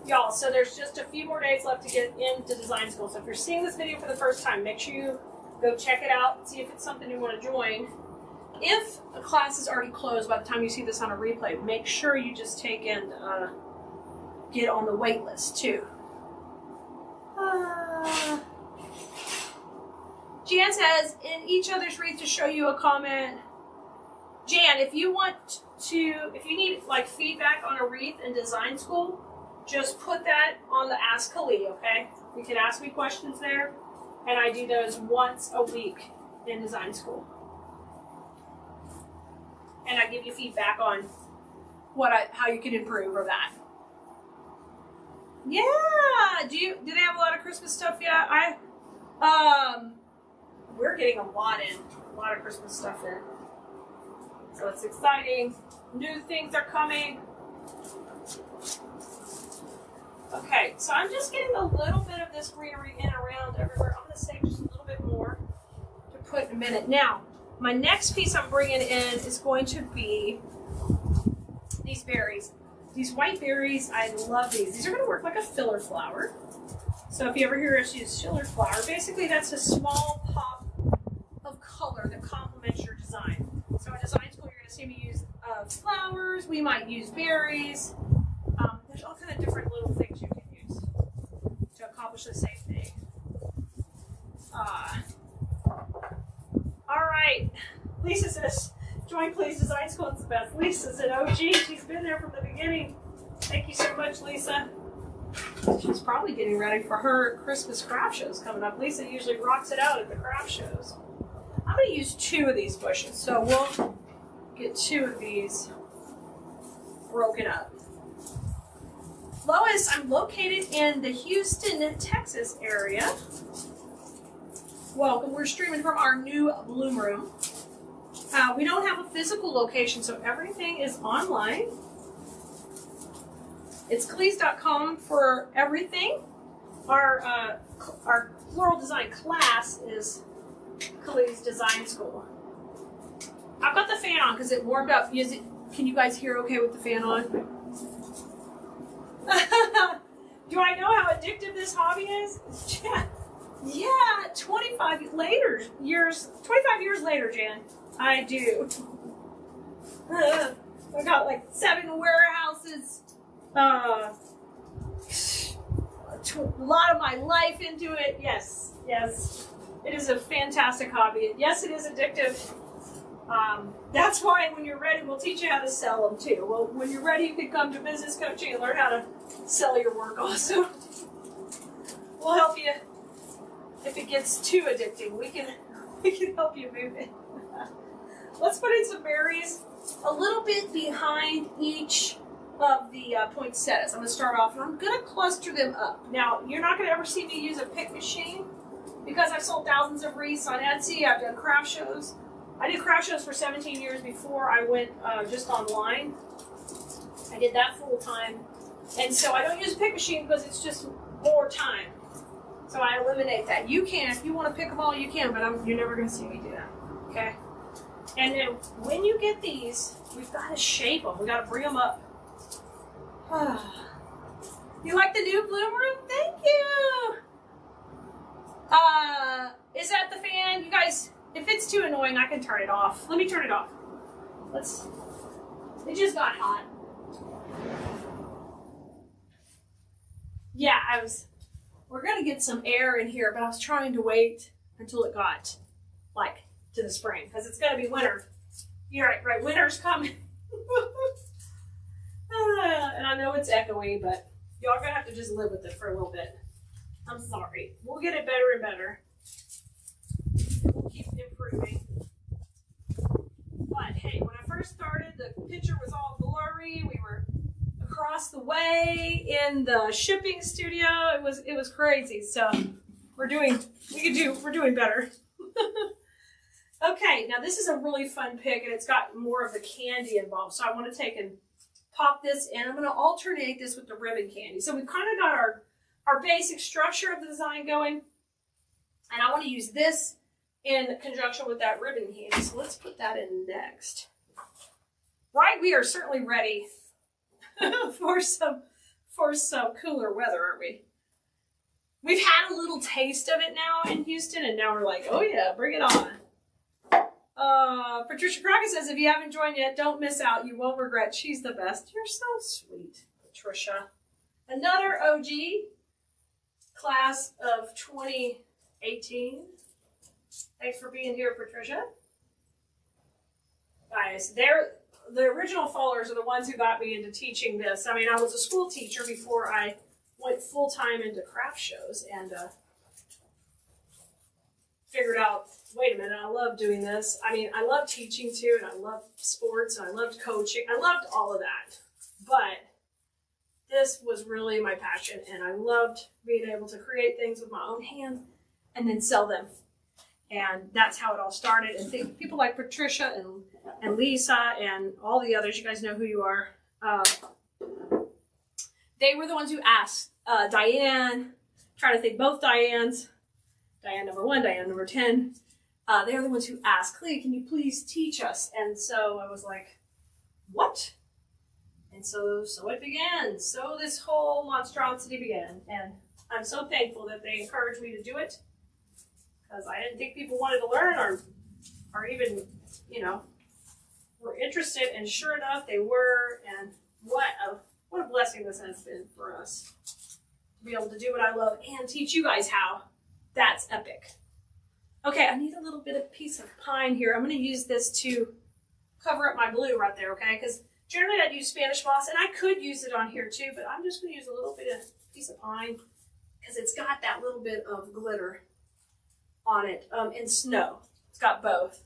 Y'all, so there's just a few more days left to get into design school. So if you're seeing this video for the first time, make sure you go check it out, see if it's something you want to join. If a class is already closed by the time you see this on a replay, make sure you just take and get on the wait list too. Jan says, in each other's wreath to show you a comment. Jan, if you need like feedback on a wreath in design school, just put that on the Ask Keleas, okay? You can ask me questions there, and I do those once a week in design school. And I give you feedback on how you can improve or that. Yeah, do they have a lot of Christmas stuff yet? We're getting a lot of Christmas stuff in. So it's exciting. New things are coming. Okay, so I'm just getting a little bit of this greenery in around everywhere. I'm going to save just a little bit more to put in a minute. Now, my next piece I'm bringing in is going to be these berries. These white berries, I love these. These are going to work like a filler flower. So if you ever hear us use filler flower, basically that's a small pop of color that complements your design. So in design school, you're going to see me use flowers. We might use berries. There's all kind of different little things you can use to accomplish the same thing. All right. Lisa says, join please, design school is the best. Lisa's an OG. She's been there from the beginning. Thank you so much, Lisa. She's probably getting ready for her Christmas craft shows coming up. Lisa usually rocks it out at the craft shows. I'm going to use 2 of these bushes, so we'll get 2 of these broken up. Lois, I'm located in the Houston, Texas area. Welcome. We're streaming from our new Bloom Room. We don't have a physical location, so everything is online. It's Keleas.com for everything. Our floral design class is Keleas Design School. I've got the fan on because it warmed up. Can you guys hear okay with the fan on? Do I know how addictive this hobby is? Yeah, 25 years later, Jan. I do. I got like 7 warehouses. A lot of my life into it. Yes. It is a fantastic hobby. Yes, it is addictive. That's why when you're ready, we'll teach you how to sell them too. Well, when you're ready, you can come to business coaching and learn how to sell your work also. We'll help you. If it gets too addicting, we can help you move it. Let's put in some berries a little bit behind each of the poinsettias. I'm going to start off and I'm going to cluster them up. Now, you're not going to ever see me use a pick machine because I've sold thousands of wreaths on Etsy. I've done craft shows. I did craft shows for 17 years before I went just online. I did that full time. And so I don't use a pick machine because it's just more time. So I eliminate that. You can, if you want to pick them all, you can, but you're never going to see me do that. Okay? And then when you get these, we've got to shape them. We've got to bring them up. You like the new bloom room? Thank you. Is that the fan? You guys, if it's too annoying, I can turn it off. Let me turn it off. It just got hot. Yeah, we're gonna get some air in here, but I was trying to wait until it got, like, to the spring, because it's gonna be winter. You're right, winter's coming. And I know it's echoey, but y'all are gonna have to just live with it for a little bit. I'm sorry. We'll get it better and better. We'll keep improving. But hey, when I first started, the picture was all blurry. We were across the way in the shipping studio. It was crazy. So we're doing better. Okay, now this is a really fun pick, and it's got more of the candy involved. So I want to take and pop this in. I'm going to alternate this with the ribbon candy. So we've kind of got our basic structure of the design going, and I want to use this in conjunction with that ribbon candy. So let's put that in next. Right, we are certainly ready for some cooler weather, aren't we? We've had a little taste of it now in Houston, and now we're like, oh yeah, bring it on. Patricia Crockett says, if you haven't joined yet, don't miss out. You won't regret. She's the best. You're so sweet, Patricia. Another OG, class of 2018. Thanks for being here, Patricia. Guys, the original followers are the ones who got me into teaching this. I mean, I was a school teacher before I went full-time into craft shows, and figured out, wait a minute, I love doing this. I mean, I love teaching too, and I love sports, and I loved coaching. I loved all of that. But this was really my passion, and I loved being able to create things with my own hands and then sell them. And that's how it all started. And people like Patricia and Lisa and all the others, you guys know who you are. They were the ones who asked Diane, trying to think both Dianes, Diane number 1, Diane number 10. They are the ones who asked, Clea, can you please teach us? And so I was like, what? And so it began. So this whole monstrosity began. And I'm so thankful that they encouraged me to do it, because I didn't think people wanted to learn or even, you know, were interested. And sure enough, they were. And what a blessing this has been for us to be able to do what I love and teach you guys how. That's epic. Okay, I need a little bit of piece of pine here. I'm going to use this to cover up my blue right there, okay? Because generally I'd use Spanish moss, and I could use it on here too, but I'm just going to use a little bit of piece of pine because it's got that little bit of glitter on it, and snow. It's got both.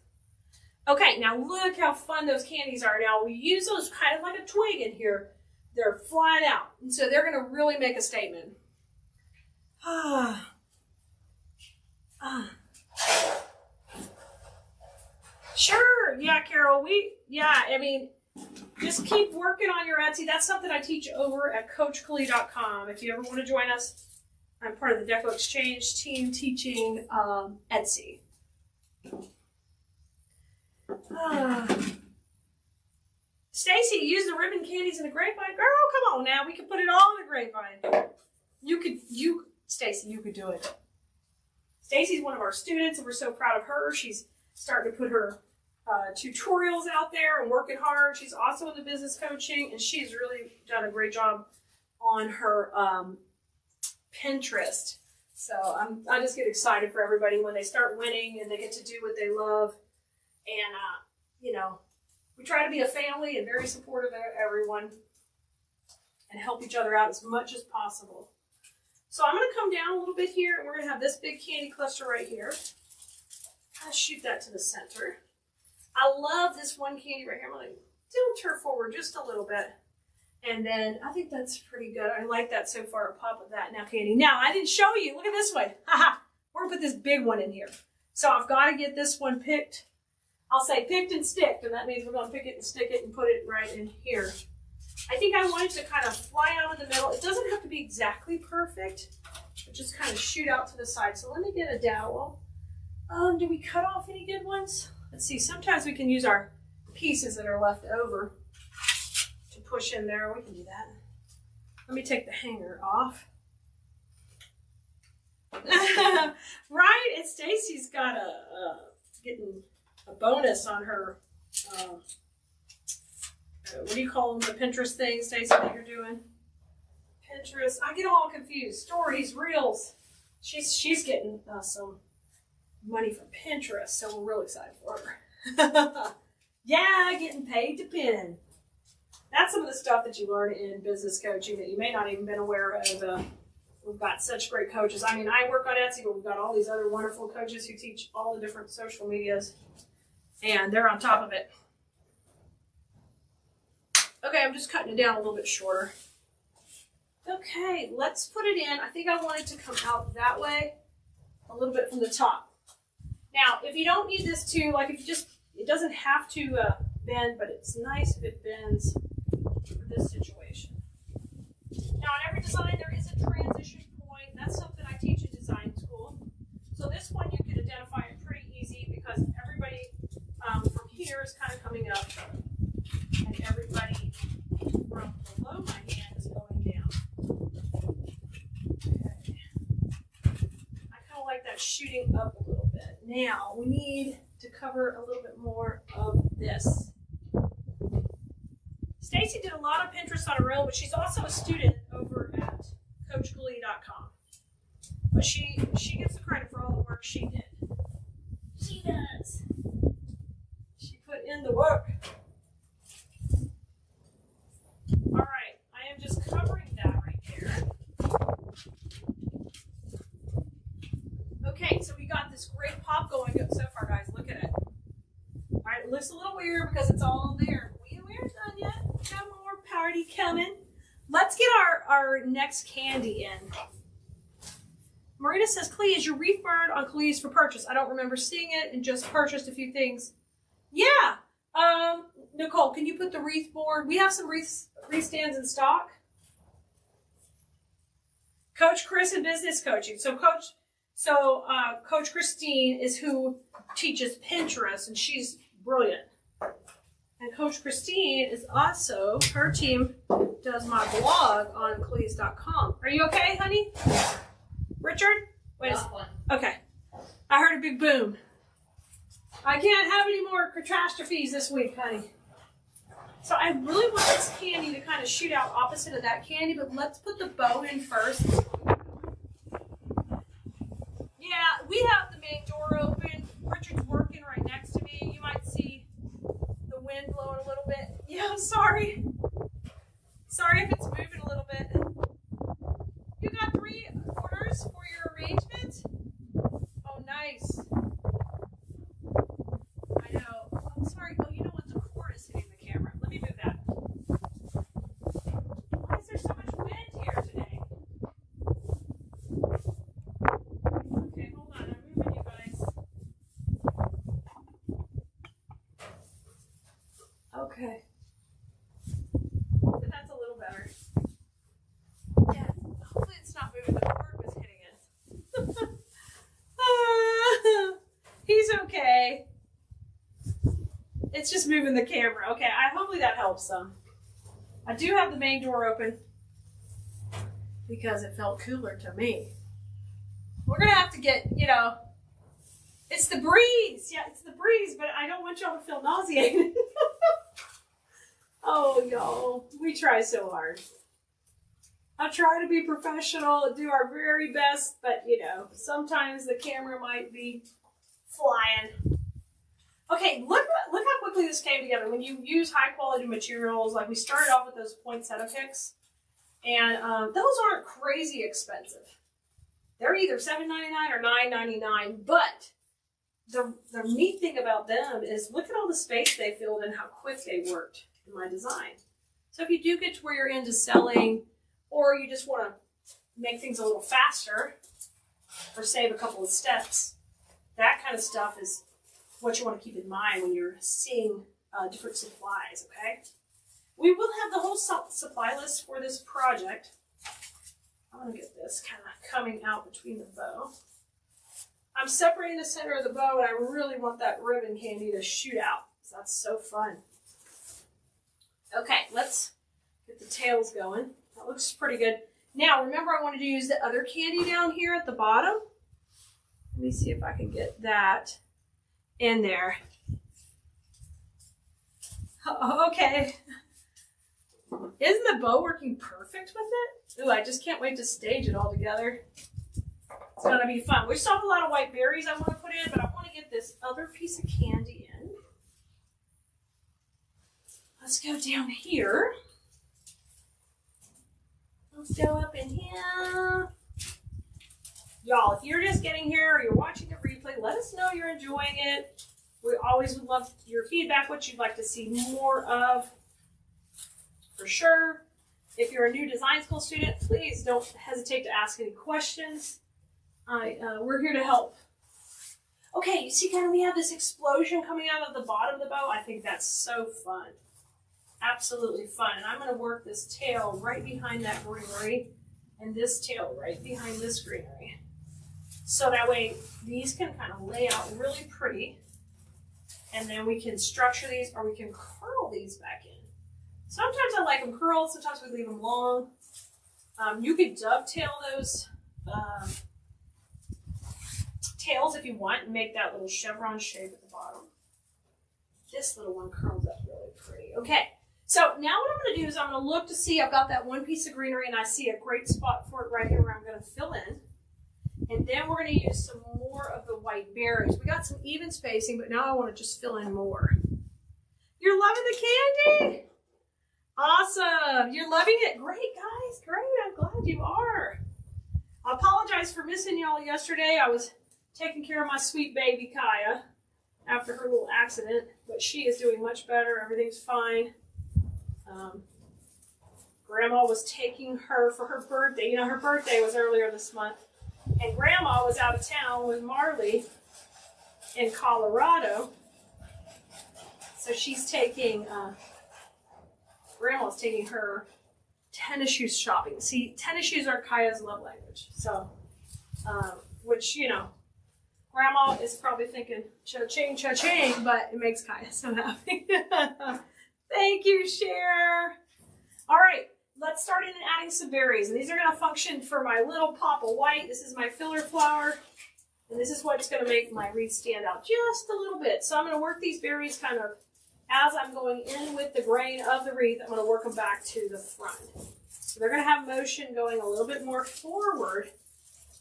Okay, now look how fun those candies are. Now we use those kind of like a twig in here. They're flying out, and so they're going to really make a statement. Sure, yeah, Carol. I mean, just keep working on your Etsy. That's something I teach over at CoachKelea.com. If you ever want to join us, I'm part of the Decor Exchange team teaching Etsy. Stacy, use the ribbon candies in the grapevine. Girl, come on now. We can put it all in the grapevine. Stacy, you could do it. Stacy's one of our students, and we're so proud of her. She's starting to put her tutorials out there and working hard. She's also in the business coaching, and she's really done a great job on her Pinterest. So I just get excited for everybody when they start winning and they get to do what they love. And, you know, we try to be a family and very supportive of everyone and help each other out as much as possible. So I'm going to come down a little bit here, and we're going to have this big candy cluster right here. I'll shoot that to the center. I love this one candy right here. I'm going to tilt her forward just a little bit. And then I think that's pretty good. I like that so far. A pop of that now candy. Now, I didn't show you. Look at this one. Haha. We're going to put this big one in here. So I've got to get this one picked. I'll say picked and sticked, and that means we're going to pick it and stick it and put it right in here. I think I want it to kind of fly out of the middle. It doesn't have to be exactly perfect, but just kind of shoot out to the side. So let me get a dowel. Do we cut off any good ones? Let's see. Sometimes we can use our pieces that are left over to push in there. We can do that. Let me take the hanger off. Right? And Stacy's got getting a bonus on her, what do you call them, the Pinterest thing, Stacy, that you're doing? Pinterest. I get all confused. Stories, reels. She's getting some money from Pinterest, so we're real excited for her. Yeah, getting paid to pin. That's some of the stuff that you learn in business coaching that you may not even been aware of. We've got such great coaches. I mean, I work on Etsy, but we've got all these other wonderful coaches who teach all the different social medias, and they're on top of it. Okay, I'm just cutting it down a little bit shorter. Okay, let's put it in. I think I want it to come out that way, a little bit from the top. Now, if you don't need this to, like if you just, it doesn't have to bend, but it's nice if it bends for this situation. Now, in every design, there is a transition point. That's something I teach in design school. So this one, you can identify it pretty easy because everybody from here is kind of coming up, and everybody from below my hand is going down. Okay. I kind of like that shooting up a little bit. Now, we need to cover a little bit more of this. Stacy did a lot of Pinterest on her own, but she's also a student over at CoachKeleas.com. But she gets the credit for all the work she did. She does. She put in the work. All right, I am just covering that right there. Okay, so we got this great pop going so far, guys. Look at it. All right, it looks a little weird because it's all there. We aren't done yet. We got more party coming. Let's get our next candy in. Marina says, Keleas, your wreath burned on Keleas for purchase. I don't remember seeing it and just purchased a few things. Yeah. Nicole, can you put the wreath board? We have some wreath stands in stock. Coach Chris in business coaching. So Coach Christine is who teaches Pinterest, and she's brilliant. And Coach Christine is also, her team does my blog on Keleas.com. Are you okay, honey? Richard? Wait a second. Okay. I heard a big boom. I can't have any more catastrophes this week, honey. So I really want this candy to kind of shoot out opposite of that candy, but let's put the bow in first. Yeah, we have the main door open. Richard's working right next to me. You might see the wind blowing a little bit. Yeah, I'm sorry. Sorry if it's moving a little bit. You got 3 orders for your arrangement? Oh, nice. I know. I'm sorry. Oh, you know what? The cord is hitting the camera. Let me move that. Why is there so much wind here today? Okay, hold on. I'm moving you guys. Okay. That's a little better. Yeah, hopefully it's not moving. The cord was hitting it. He's okay. It's just moving the camera. Okay, hopefully that helps some. I do have the main door open because it felt cooler to me. We're going to have to get, it's the breeze. Yeah, it's the breeze, but I don't want y'all to feel nauseated. Oh, y'all, we try so hard. I try to be professional and do our very best, but, sometimes the camera might be flying. Okay, look how quickly this came together. When you use high-quality materials, like we started off with those poinsettia picks, and those aren't crazy expensive. They're either $7.99 or $9.99, but the neat thing about them is look at all the space they filled and how quick they worked in my design. So if you do get to where you're into selling, or you just want to make things a little faster or save a couple of steps, that kind of stuff is what you want to keep in mind when you're seeing different supplies, okay? We will have the whole supply list for this project. I'm going to get this kind of coming out between the bow. I'm separating the center of the bow, and I really want that ribbon candy to shoot out. So that's so fun. Okay, let's get the tails going. That looks pretty good. Now, remember I wanted to use the other candy down here at the bottom. Let me see if I can get that in there. Oh, okay. Isn't the bow working perfect with it? Ooh, I just can't wait to stage it all together. It's gonna be fun. We still have a lot of white berries I want to put in, but I want to get this other piece of candy in. Let's go down here. Let's go up in here. Y'all, if you're just getting here or you're watching the replay, let us know you're enjoying it. We always would love your feedback, what you'd like to see more of. For sure. If you're a new design school student, please don't hesitate to ask any questions. We're here to help. Okay, you see kind of we have this explosion coming out of the bottom of the bow. I think that's so fun. Absolutely fun. And I'm going to work this tail right behind that greenery and this tail right behind this greenery. So that way these can kind of lay out really pretty. And then we can structure these or we can curl these back in. Sometimes I like them curled, sometimes we leave them long. You could dovetail those tails if you want and make that little chevron shape at the bottom. This little one curls up really pretty. Okay, so now what I'm going to do is I'm going to look to see, I've got that one piece of greenery and I see a great spot for it right here where I'm going to fill in. And then we're going to use some more of the white berries. We got some even spacing, but now I want to just fill in more. You're loving the candy? Awesome. You're loving it. Great, guys. Great. I'm glad you are. I apologize for missing y'all yesterday. I was taking care of my sweet baby Kaya after her little accident, but she is doing much better. Everything's fine. Grandma was taking her for her birthday. You know, her birthday was earlier this month. And Grandma was out of town with Marley in Colorado. So she's taking... Grandma's taking her tennis shoes shopping. See, tennis shoes are Kaya's love language. So, which, you know, Grandma is probably thinking cha-ching, cha-ching, but it makes Kaya so happy. Thank you, Cher. All right, let's start in and adding some berries. And these are going to function for my little pop of white. This is my filler flower. And this is what's going to make my wreath stand out just a little bit. So I'm going to work these berries kind of as I'm going in with the grain of the wreath. I'm going to work them back to the front. So they're going to have motion going a little bit more forward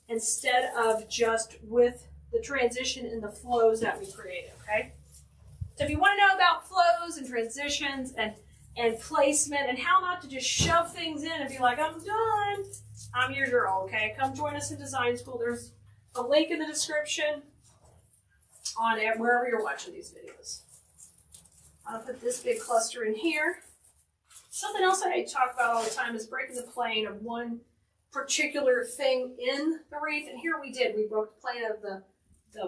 instead of just with the transition in the flows that we created, okay? So if you want to know about flows and transitions and placement and how not to just shove things in and be like, I'm done, I'm your girl, okay? Come join us in design school. There's a link in the description on it, wherever you're watching these videos. I'll put this big cluster in here. Something else I talk about all the time is breaking the plane of one particular thing in the wreath. And here we did. We broke the plane of the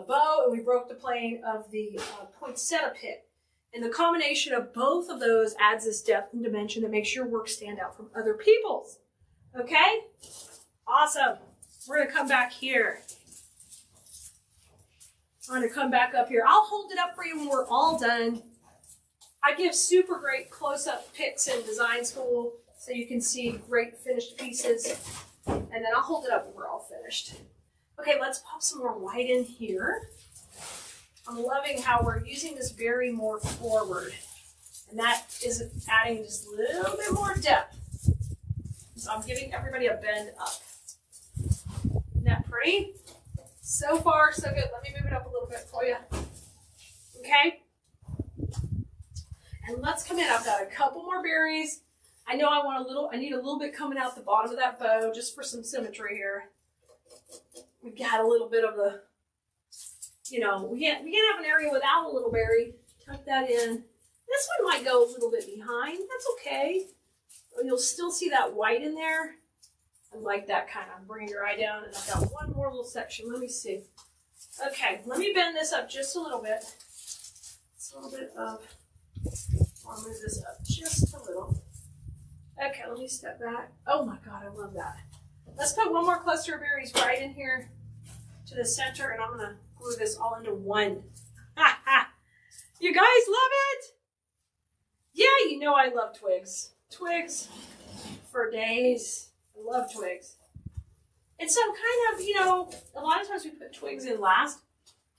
bow and we broke the plane of the poinsettia pick. And the combination of both of those adds this depth and dimension that makes your work stand out from other people's. Okay? Awesome. We're going to come back here. I'm going to come back up here. I'll hold it up for you when we're all done. I give super great close-up pics in design school so you can see great finished pieces. And then I'll hold it up when we're all finished. Okay, let's pop some more white in here. I'm loving how we're using this berry more forward. And that is adding just a little bit more depth. So I'm giving everybody a bend up. Isn't that pretty? So far, so good. Let me move it up a little bit for you. Okay? And let's come in. I've got a couple more berries. I know I need a little bit coming out the bottom of that bow just for some symmetry here. We've got a little bit of the, you know, we can't have an area without a little berry. Tuck that in. This one might go a little bit behind. That's okay. You'll still see that white in there. I like that kind of bringing your eye down. And I've got one more little section. Let me see. Okay, let me bend this up just a little bit. a little bit of, I'll move this up just a little. Okay, let me step back. Oh my God, I love that. Let's put one more cluster of berries right in here to the center, and I'm gonna glue this all into one. You guys love it? Yeah, you know I love twigs. Twigs for days. I love twigs. And so kind of, you know, a lot of times we put twigs in last,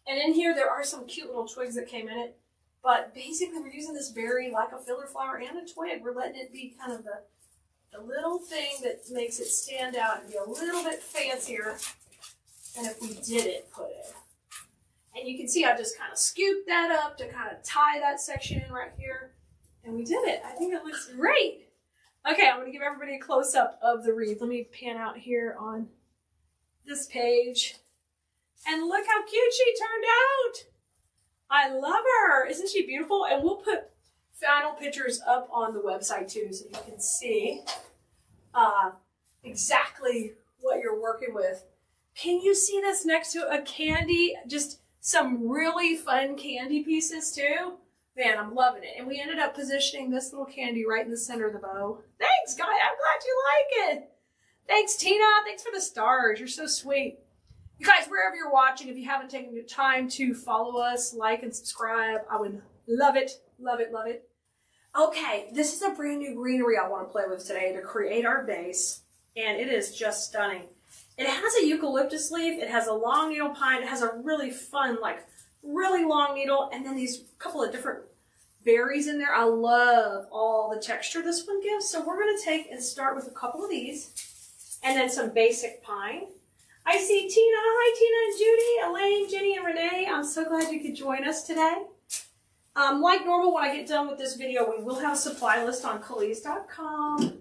and in here there are some cute little twigs that came in it, but basically we're using this berry like a filler flower and a twig. We're letting it be kind of the little thing that makes it stand out and be a little bit fancier than if we didn't put it. And you can see I just kind of scooped that up to kind of tie that section in right here. And we did it. I think it looks great. Okay, I'm going to give everybody a close-up of the wreath. Let me pan out here on this page. And look how cute she turned out. I love her. Isn't she beautiful? And we'll put final pictures up on the website too, so you can see exactly what you're working with. Can you see this next to a candy? Just some really fun candy pieces too. Man, I'm loving it. And we ended up positioning this little candy right in the center of the bow. Thanks, guy. I'm glad you like it. Thanks, Tina. Thanks for the stars. You're so sweet. You guys, wherever you're watching, if you haven't taken the time to follow us, like and subscribe, I would love it, love it, love it. Okay, this is a brand new greenery I want to play with today to create our base, and it is just stunning. It has a eucalyptus leaf, it has a long needle pine, it has a really fun, like, really long needle, and then these couple of different berries in there. I love all the texture this one gives, so we're going to take and start with a couple of these, and then some basic pine. I see Tina. Hi, Tina and Judy, Elaine, Jenny, and Renee. I'm so glad you could join us today. Like normal, when I get done with this video, we will have a supply list on Keleas.com.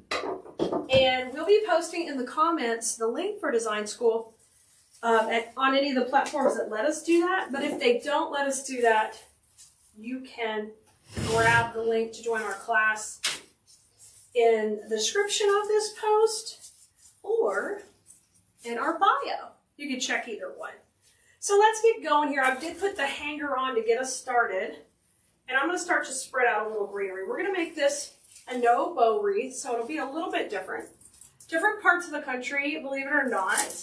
And we'll be posting in the comments the link for Design School on any of the platforms that let us do that. But if they don't let us do that, you can grab the link to join our class in the description of this post or in our bio. You can check either one. So let's get going here. I did put the hanger on to get us started. And I'm going to start to spread out a little greenery. We're going to make this a no bow wreath, so it'll be a little bit different. Different parts of the country, believe it or not,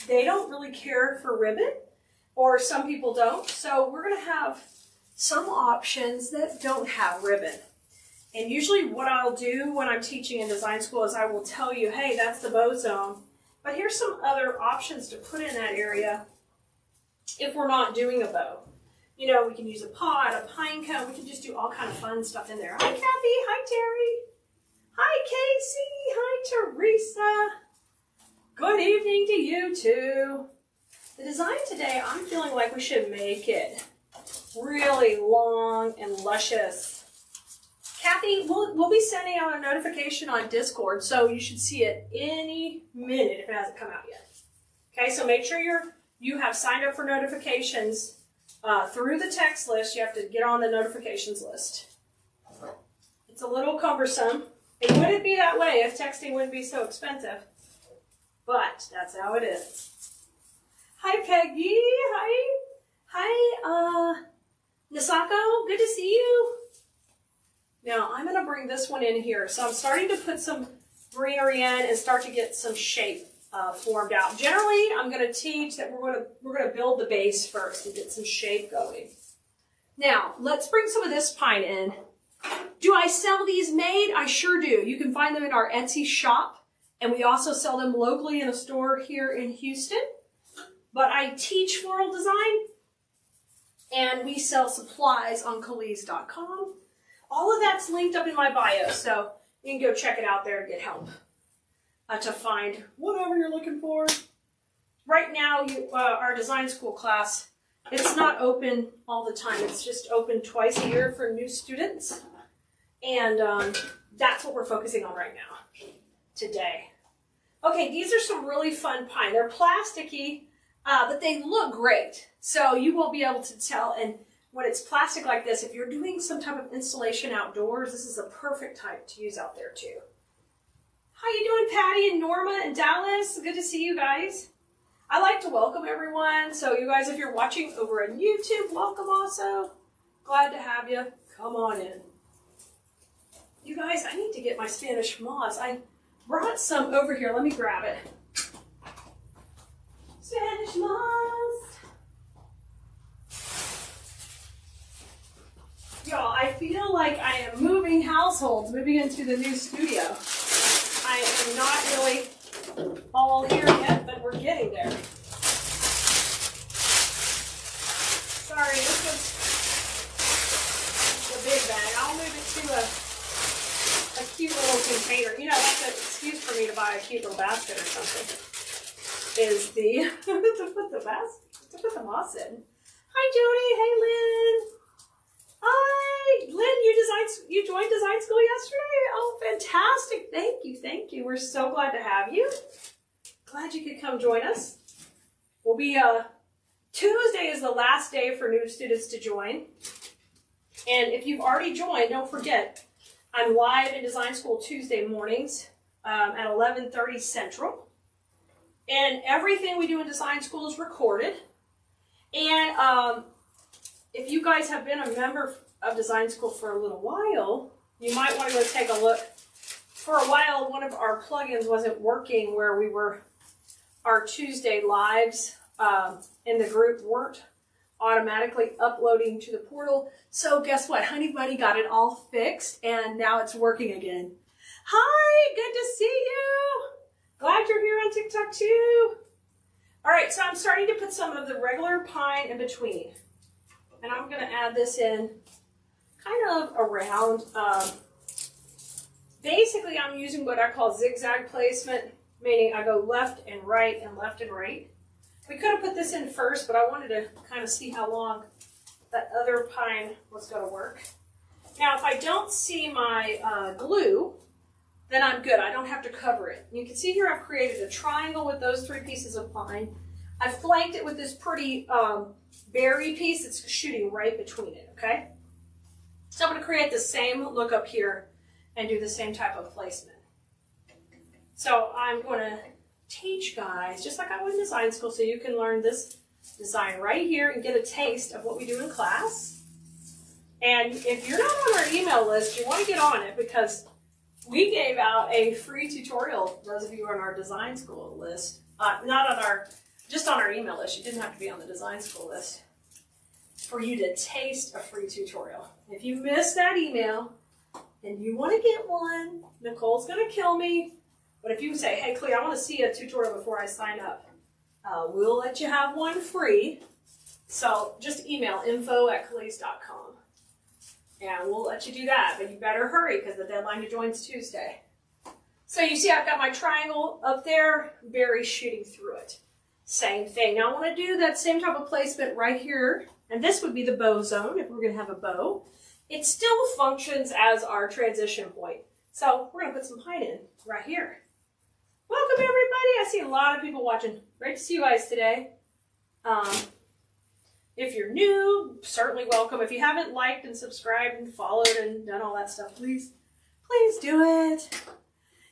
they don't really care for ribbon, or some people don't. So we're going to have some options that don't have ribbon. And usually what I'll do when I'm teaching in design school is I will tell you, hey, that's the bow zone. But here's some other options to put in that area if we're not doing a bow. You know, we can use a pot, a pine cone. We can just do all kind of fun stuff in there. Hi, Kathy. Hi, Terry. Hi, Casey. Hi, Teresa. Good evening to you, too. The design today, I'm feeling like we should make it really long and luscious. Kathy, we'll be sending out a notification on Discord, so you should see it any minute if it hasn't come out yet. Okay, so make sure you have signed up for notifications. Through the text list, you have to get on the notifications list. It's a little cumbersome. It wouldn't be that way if texting wouldn't be so expensive. But that's how it is. Hi, Peggy. Hi, Nisako. Good to see you. Now, I'm going to bring this one in here. So I'm starting to put some greenery in and start to get some shape formed out. Generally, I'm going to teach that we're going to build the base first and get some shape going. Now, let's bring some of this pine in. Do I sell these made? I sure do. You can find them in our Etsy shop, and we also sell them locally in a store here in Houston. But I teach floral design, and we sell supplies on Keleas.com. All of that's linked up in my bio, so you can go check it out there and get help to find whatever you're looking for. Right now, our design school class, it's not open all the time. It's just open twice a year for new students. And that's what we're focusing on right now, today. Okay, these are some really fun pine. They're plasticky, but they look great. So you won't be able to tell. And when it's plastic like this, if you're doing some type of installation outdoors, this is a perfect type to use out there too. How you doing, Patty and Norma and Dallas? Good to see you guys. I like to welcome everyone. So you guys, if you're watching over on YouTube, welcome also. Glad to have you. Come on in. You guys, I need to get my Spanish moss. I brought some over here. Let me grab it. Spanish moss. Y'all, I feel like I am moving households, moving into the new studio. I am not really all here yet, but we're getting there. Sorry, this was the big bag. I'll move it to a cute little container. You know, that's an excuse for me to buy a cute little basket or something. Is the to put the moss in. Hi, Jody. Hey, Lynn. Hi, Lynn. You joined design school yesterday. Oh, fantastic! Thank you. We're so glad to have you. Glad you could come join us. We'll be Tuesday is the last day for new students to join. And if you've already joined, don't forget, I'm live in design school Tuesday mornings at 11:30 Central. And everything we do in design school is recorded. And if you guys have been a member of design school for a little while, you might want to go take a look. For a while, one of our plugins wasn't working where our Tuesday lives in the group weren't automatically uploading to the portal. So guess what? Honey Buddy got it all fixed and now it's working again. Hi, good to see you. Glad you're here on TikTok too. All right, so I'm starting to put some of the regular pine in between. And I'm going to add this in kind of around. Basically, I'm using what I call zigzag placement, meaning I go left and right and left and right. We could have put this in first, but I wanted to kind of see how long that other pine was going to work. Now, if I don't see my glue, then I'm good. I don't have to cover it. You can see here I've created a triangle with those 3 pieces of pine. I flanked it with this pretty berry piece that's shooting right between it, okay? So I'm going to create the same look up here and do the same type of placement. So I'm going to teach guys, just like I would in design school, so you can learn this design right here and get a taste of what we do in class. And if you're not on our email list, you want to get on it because we gave out a free tutorial, those of you on our design school list, just on our email list. You didn't have to be on the design school list for you to taste a free tutorial. If you missed that email and you want to get one, Nicole's going to kill me. But if you say, hey, Klee, I want to see a tutorial before I sign up, we'll let you have one free. So just email info@keleas.com. And we'll let you do that, but you better hurry because the deadline to join is Tuesday. So you see I've got my triangle up there, berry shooting through it. Same thing. Now I want to do that same type of placement right here, and this would be the bow zone if we're going to have a bow. It still functions as our transition point. So we're going to put some pine in right here. Welcome everybody. I see a lot of people watching. Great to see you guys today. If you're new, certainly welcome. If you haven't liked and subscribed and followed and done all that stuff, please do it.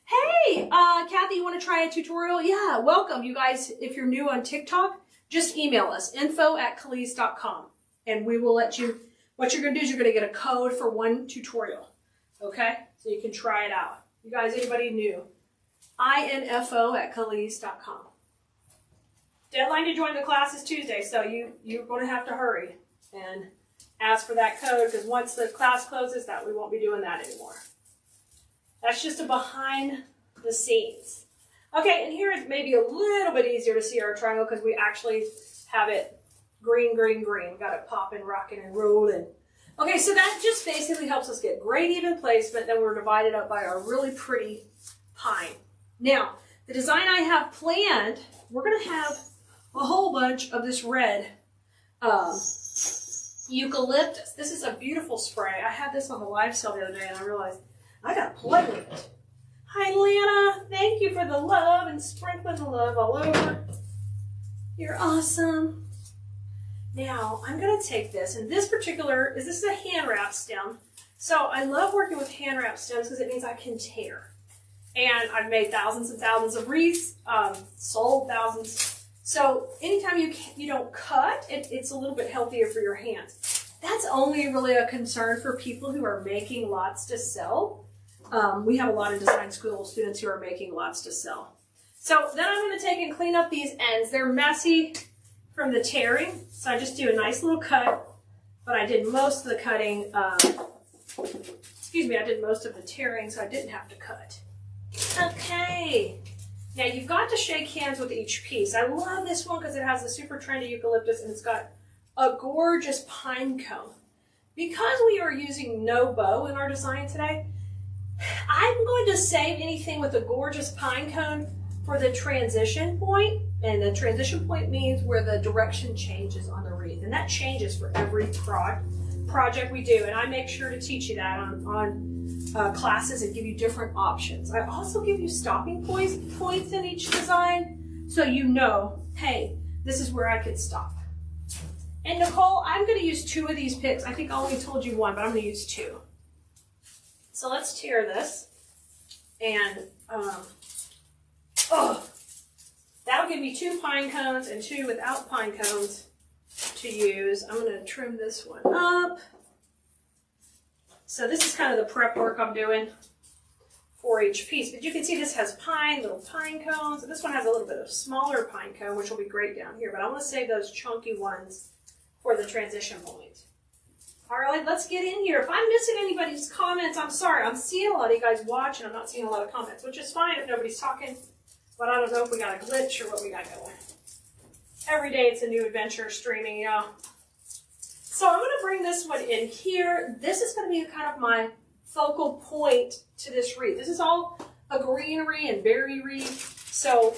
Hey, Kathy, you want to try a tutorial? Yeah, welcome. You guys, if you're new on TikTok, just email us, info@keleas.com, and we will let you, what you're going to do is you're going to get a code for one tutorial, okay? So you can try it out. You guys, anybody new? info@keleas.com. Deadline to join the class is Tuesday, so you're going to have to hurry and ask for that code because once the class closes, we won't be doing that anymore. That's just a behind the scenes. Okay, and here it's maybe a little bit easier to see our triangle because we actually have it green. We got it popping, rocking, and rolling. Okay, so that just basically helps us get great even placement. Then we're divided up by our really pretty pine. Now, the design I have planned, we're going to have a whole bunch of this red eucalyptus. This is a beautiful spray. I had this on the live sale the other day and I realized I got to play with it. Hi, Lana. Thank you for the love and sprinkling the love all over. You're awesome. Now, I'm going to take this, and this is a hand wrap stem. So I love working with hand wrap stems because it means I can tear. And I've made thousands and thousands of wreaths, sold thousands. So anytime you don't cut, it's a little bit healthier for your hands. That's only really a concern for people who are making lots to sell. We have a lot of design school students who are making lots to sell. So then I'm going to take and clean up these ends. They're messy from the tearing, so I just do a nice little cut, but I did most of the cutting, excuse me, I did most of the tearing, so I didn't have to cut. Okay. Now you've got to shake hands with each piece. I love this one because it has the super trendy eucalyptus and it's got a gorgeous pine cone. Because we are using no bow in our design today, I'm going to save anything with a gorgeous pine cone for the transition point. And the transition point means where the direction changes on the wreath. And that changes for every project we do. And I make sure to teach you that on classes and give you different options. I also give you stopping points in each design so you know, hey, this is where I could stop. And Nicole, I'm going to use 2 of these picks. I think I only told you 1, but I'm going to use 2. So let's tear this. And, that'll give me 2 pine cones and 2 without pine cones to use. I'm going to trim this one up. So this is kind of the prep work I'm doing for each piece. But you can see this has little pine cones. And this one has a little bit of smaller pine cone, which will be great down here. But I want to save those chunky ones for the transition point. All right, let's get in here. If I'm missing anybody's comments, I'm sorry. I'm seeing a lot of you guys watching. I'm not seeing a lot of comments, which is fine if nobody's talking. But I don't know if we got a glitch or what we got going. Every day it's a new adventure streaming, you know. So I'm going to bring this one in here. This is going to be kind of my focal point to this wreath. This is all a greenery and berry wreath. So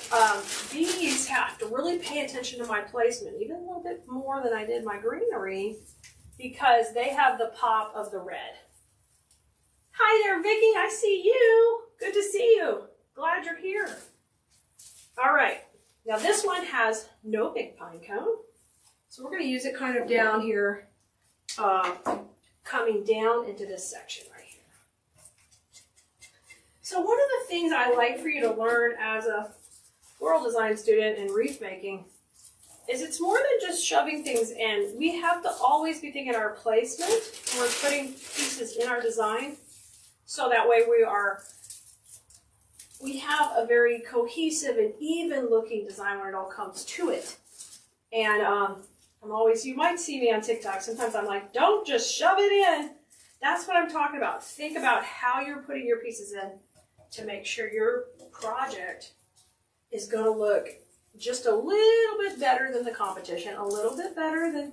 these have to really pay attention to my placement, even a little bit more than I did my greenery, because they have the pop of the red. Hi there, Vicki. I see you. Good to see you. Glad you're here. All right. Now this one has no big pine cone. So we're going to use it kind of down here, coming down into this section right here. So one of the things I like for you to learn as a floral design student in wreath making is it's more than just shoving things in. We have to always be thinking our placement when we're putting pieces in our design, so that way we have a very cohesive and even looking design when it all comes to it. And you might see me on TikTok. Sometimes I'm like, don't just shove it in. That's what I'm talking about. Think about how you're putting your pieces in to make sure your project is going to look just a little bit better than the competition, a little bit better than,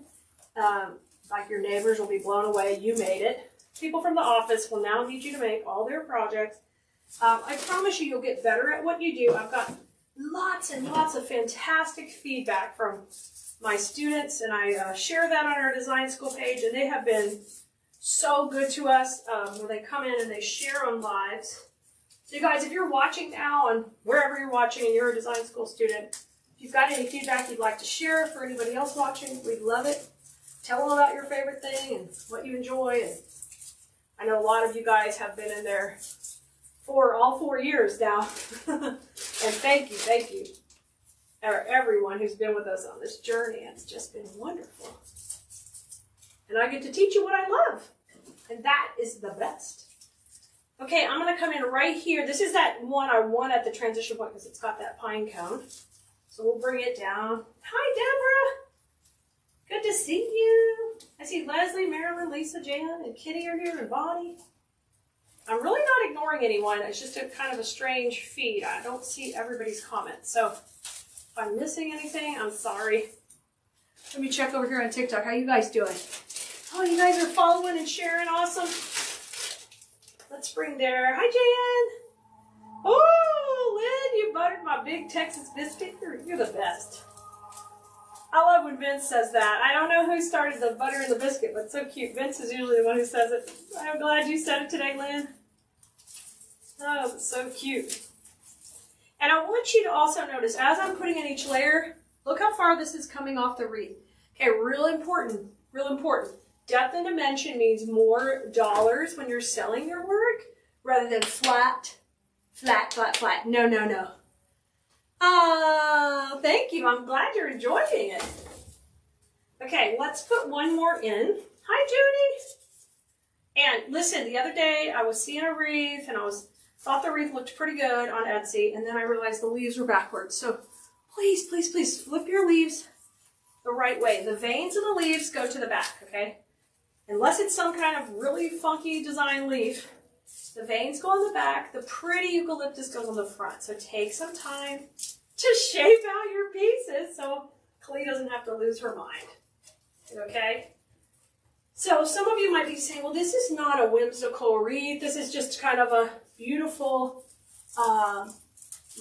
like your neighbors will be blown away. You made it. People from the office will now need you to make all their projects. I promise you'll get better at what you do. I've got lots and lots of fantastic feedback from my students, and I share that on our design school page, and they have been so good to us when they come in and they share on lives. So you guys, if you're watching now and wherever you're watching and you're a design school student, if you've got any feedback you'd like to share for anybody else watching, we'd love it. Tell them about your favorite thing and what you enjoy. And I know a lot of you guys have been in there for all 4 years now. And thank you. Everyone who's been with us on this journey. It's just been wonderful. And I get to teach you what I love. And that is the best. Okay, I'm going to come in right here. This is that one I want at the transition point because it's got that pine cone. So we'll bring it down. Hi, Deborah. Good to see you. I see Leslie, Marilyn, Lisa, Jan, and Kitty are here, and Bonnie. I'm really not ignoring anyone. It's just a kind of a strange feed. I don't see everybody's comments. So if I'm missing anything, I'm sorry. Let me check over here on TikTok. How you guys doing? Oh, you guys are following and sharing. Awesome. Let's bring there. Hi, Jan. Oh, Lynn, you buttered my big Texas biscuit. You're the best. I love when Vince says that. I don't know who started the butter in the biscuit, but it's so cute. Vince is usually the one who says it. I'm glad you said it today, Lynn. Oh, it's so cute. And I want you to also notice, as I'm putting in each layer, look how far this is coming off the wreath. Okay, real important, real important. Depth and dimension means more dollars when you're selling your work rather than flat, flat, flat, flat. No, no, no. Thank you. I'm glad you're enjoying it. Okay, let's put one more in. Hi, Judy. And listen, the other day I was seeing a wreath and thought the wreath looked pretty good on Etsy, and then I realized the leaves were backwards. So please, please, please flip your leaves the right way. The veins of the leaves go to the back, okay? Unless it's some kind of really funky design leaf, the veins go on the back, the pretty eucalyptus goes on the front. So take some time to shape out your pieces so Keleas doesn't have to lose her mind, okay? So some of you might be saying, well, this is not a whimsical wreath. This is just kind of a beautiful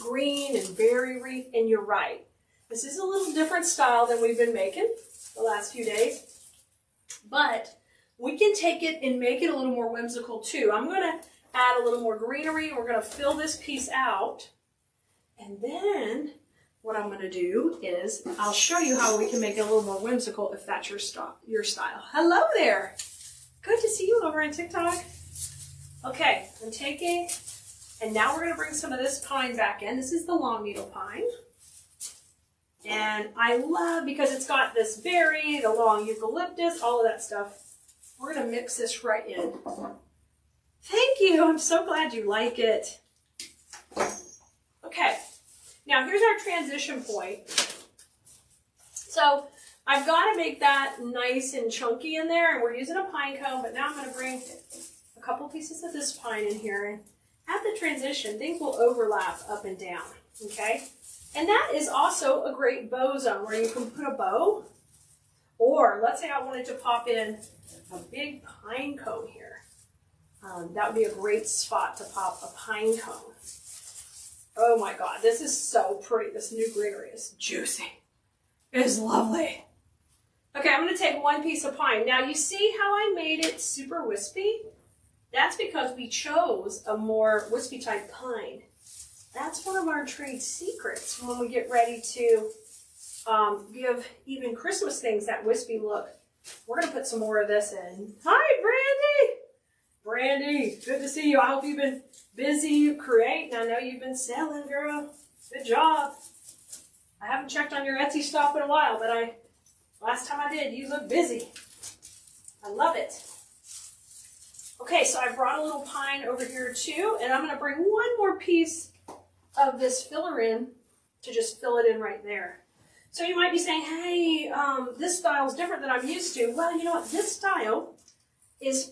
green and berry wreath, and you're right. This is a little different style than we've been making the last few days, but we can take it and make it a little more whimsical too. I'm going to add a little more greenery. We're going to fill this piece out, and then what I'm going to do is I'll show you how we can make it a little more whimsical if that's your style. Hello there. Good to see you over on TikTok. Okay, I'm taking, and now we're going to bring some of this pine back in. This is the long needle pine. And I love, because it's got this berry, the long eucalyptus, all of that stuff. We're going to mix this right in. Thank you. I'm so glad you like it. Okay. Now here's our transition point. So I've got to make that nice and chunky in there, and we're using a pine cone, but now I'm going to bring a couple pieces of this pine in here, and at the transition, things will overlap up and down, okay? And that is also a great bow zone where you can put a bow, or let's say I wanted to pop in a big pine cone here. That would be a great spot to pop a pine cone. Oh my God, this is so pretty. This new greenery is juicy. It is lovely. Okay, I'm going to take one piece of pine. Now you see how I made it super wispy? That's because we chose a more wispy type pine. That's one of our trade secrets when we get ready to give even Christmas things that wispy look. We're going to put some more of this in. Hi, Brandy! Brandy, good to see you. I hope you've been busy creating. I know you've been selling, girl. Good job. I haven't checked on your Etsy shop in a while, but last time I did, you look busy. I love it. Okay, so I brought a little pine over here too, and I'm going to bring one more piece of this filler in to just fill it in right there. So you might be saying, hey, this style is different than I'm used to. Well, you know what? This style is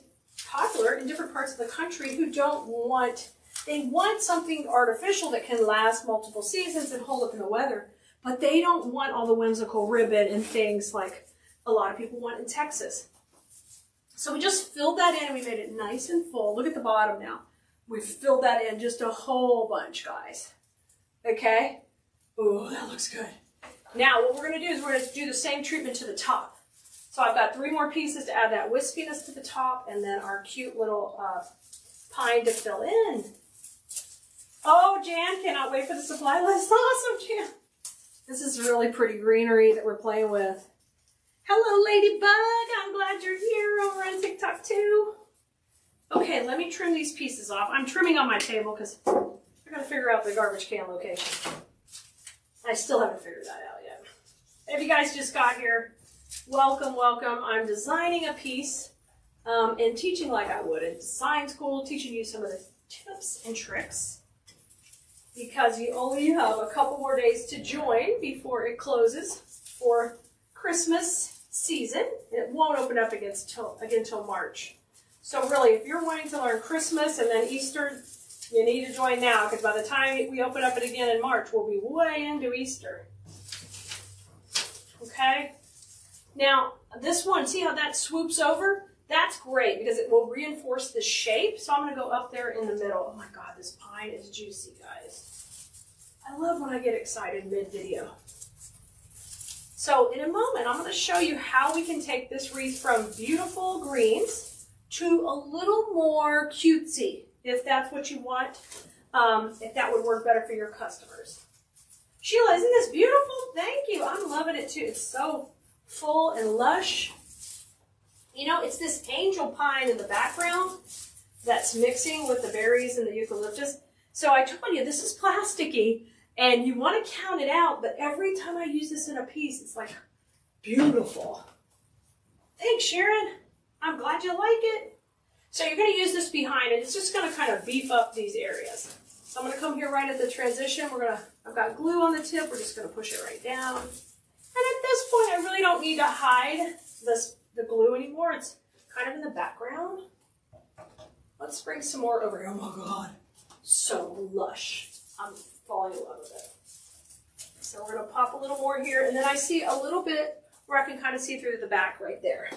popular in different parts of the country who they want something artificial that can last multiple seasons and hold up in the weather, but they don't want all the whimsical ribbon and things like a lot of people want in Texas. So we just filled that in and we made it nice and full. Look at the bottom now. We filled that in just a whole bunch, guys. Okay? Oh, that looks good. Now what we're going to do is we're going to do the same treatment to the top. So I've got 3 more pieces to add that wispiness to the top, and then our cute little pine to fill in. Oh, Jan, cannot wait for the supply list. Awesome, Jan. This is really pretty greenery that we're playing with. Hello, Ladybug. I'm glad you're here over on TikTok too. Okay, let me trim these pieces off. I'm trimming on my table because I got to figure out the garbage can location. I still haven't figured that out yet. If you guys just got here, welcome, welcome. I'm designing a piece and teaching like I would in design school, teaching you some of the tips and tricks because you only have a couple more days to join before it closes for Christmas season. It won't open up again till March. So really, if you're wanting to learn Christmas and then Easter, you need to join now because by the time we open up it again in March, we'll be way into Easter. Okay? Now, this one, see how that swoops over? That's great because it will reinforce the shape. So I'm going to go up there in the middle. Oh my God, this pine is juicy, guys. I love when I get excited mid-video. So in a moment, I'm going to show you how we can take this wreath from beautiful greens to a little more cutesy, if that's what you want, if that would work better for your customers. Sheila, isn't this beautiful? Thank you. I'm loving it too. It's so full and lush. You know, it's this angel pine in the background that's mixing with the berries and the eucalyptus. So I told you, this is plasticky, And you want to count it out, but every time I use this in a piece, it's like beautiful. Thanks, Sharon. I'm glad you like it. So you're going to use this behind it. It's just going to kind of beef up these areas. So I'm going to come here right at the transition. I've got glue on the tip. We're just going to push it right down. And at this point, I really don't need to hide the glue anymore. It's kind of in the background. Let's bring some more over here. Oh my God, so lush. I'm falling in love with it. So we're going to pop a little more here. And then I see a little bit where I can kind of see through the back right there.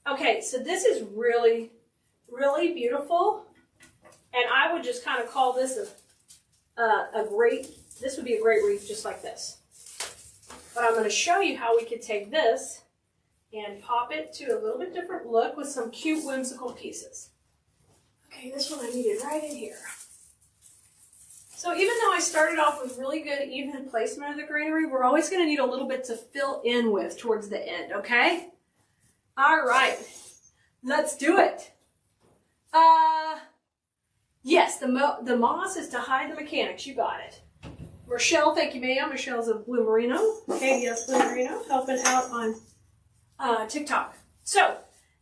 Okay, so this is really, really beautiful. And I would just kind of call this this would be a great wreath just like this. But I'm going to show you how we could take this and pop it to a little bit different look with some cute whimsical pieces. Okay, this one I needed right in here. So even though I started off with really good even placement of the greenery, we're always going to need a little bit to fill in with towards the end, okay? All right, let's do it. Yes, the moss is to hide the mechanics. You got it. Rochelle, thank you, ma'am. Michelle's a Blue Merino. Keleas Blue Merino, helping out on TikTok. So,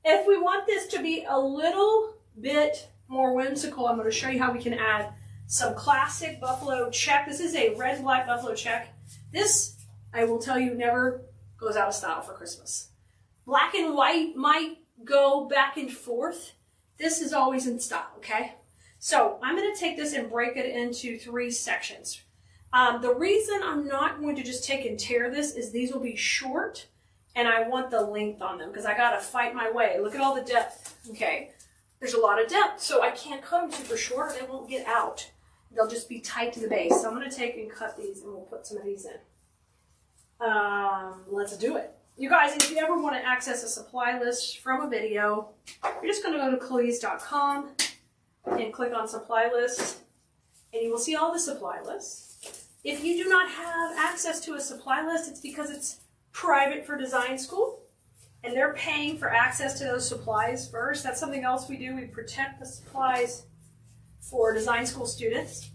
if we want this to be a little bit more whimsical, I'm going to show you how we can add some classic buffalo check. This is a red and black buffalo check. This, I will tell you, never goes out of style for Christmas. Black and white might go back and forth. This is always in style, okay? So I'm going to take this and break it into 3 sections. The reason I'm not going to just take and tear this is these will be short and I want the length on them because I got to fight my way. Look at all the depth, okay? There's a lot of depth, so I can't cut them super short or they won't get out. They'll just be tight to the base. So I'm going to take and cut these and we'll put some of these in. Let's do it. You guys, if you ever want to access a supply list from a video, you're just going to go to Keleas.com and click on supply list, and you will see all the supply lists. If you do not have access to a supply list, it's because it's private for design school, and they're paying for access to those supplies first. That's something else we do. We protect the supplies for design school students,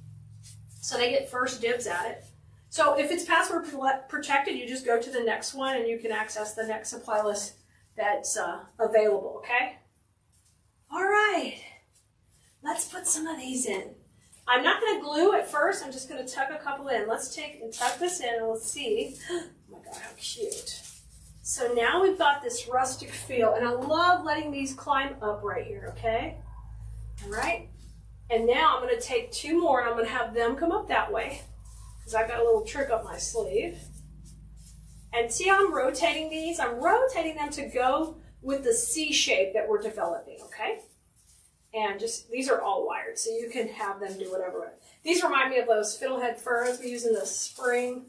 so they get first dibs at it. So if it's password protected, you just go to the next one and you can access the next supply list that's available, okay? All right, let's put some of these in. I'm not going to glue at first, I'm just going to tuck a couple in. Let's take and tuck this in and let's see. Oh my God, how cute. So now we've got this rustic feel, and I love letting these climb up right here, okay? All right, and now I'm going to take 2 more and I'm going to have them come up that way. Because I've got a little trick up my sleeve. And see how I'm rotating these? I'm rotating them to go with the C shape that we're developing, okay? And just, these are all wired, so you can have them do whatever. These remind me of those fiddlehead ferns we use in the spring.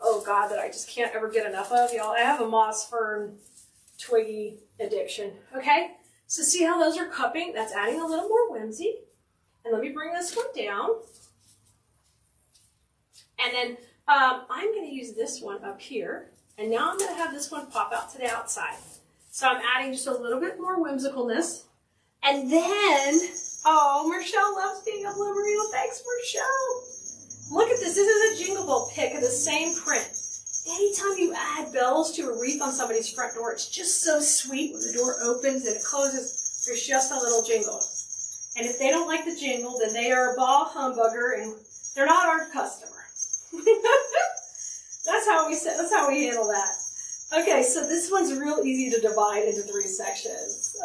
Oh God, that I just can't ever get enough of, y'all. I have a moss fern twiggy addiction, okay? So see how those are cupping? That's adding a little more whimsy. And let me bring this one down. And then I'm going to use this one up here. And now I'm going to have this one pop out to the outside. So I'm adding just a little bit more whimsicalness. And then, oh, Michelle loves being a Blue Merino. Thanks, Michelle. Look at this. This is a Jingle Bell pick of the same print. Anytime you add bells to a wreath on somebody's front door, it's just so sweet when the door opens and it closes. There's just a little jingle. And if they don't like the jingle, then they are a ball humbugger and they're not our customer. That's how we handle that. Okay, so this one's real easy to divide into 3 sections.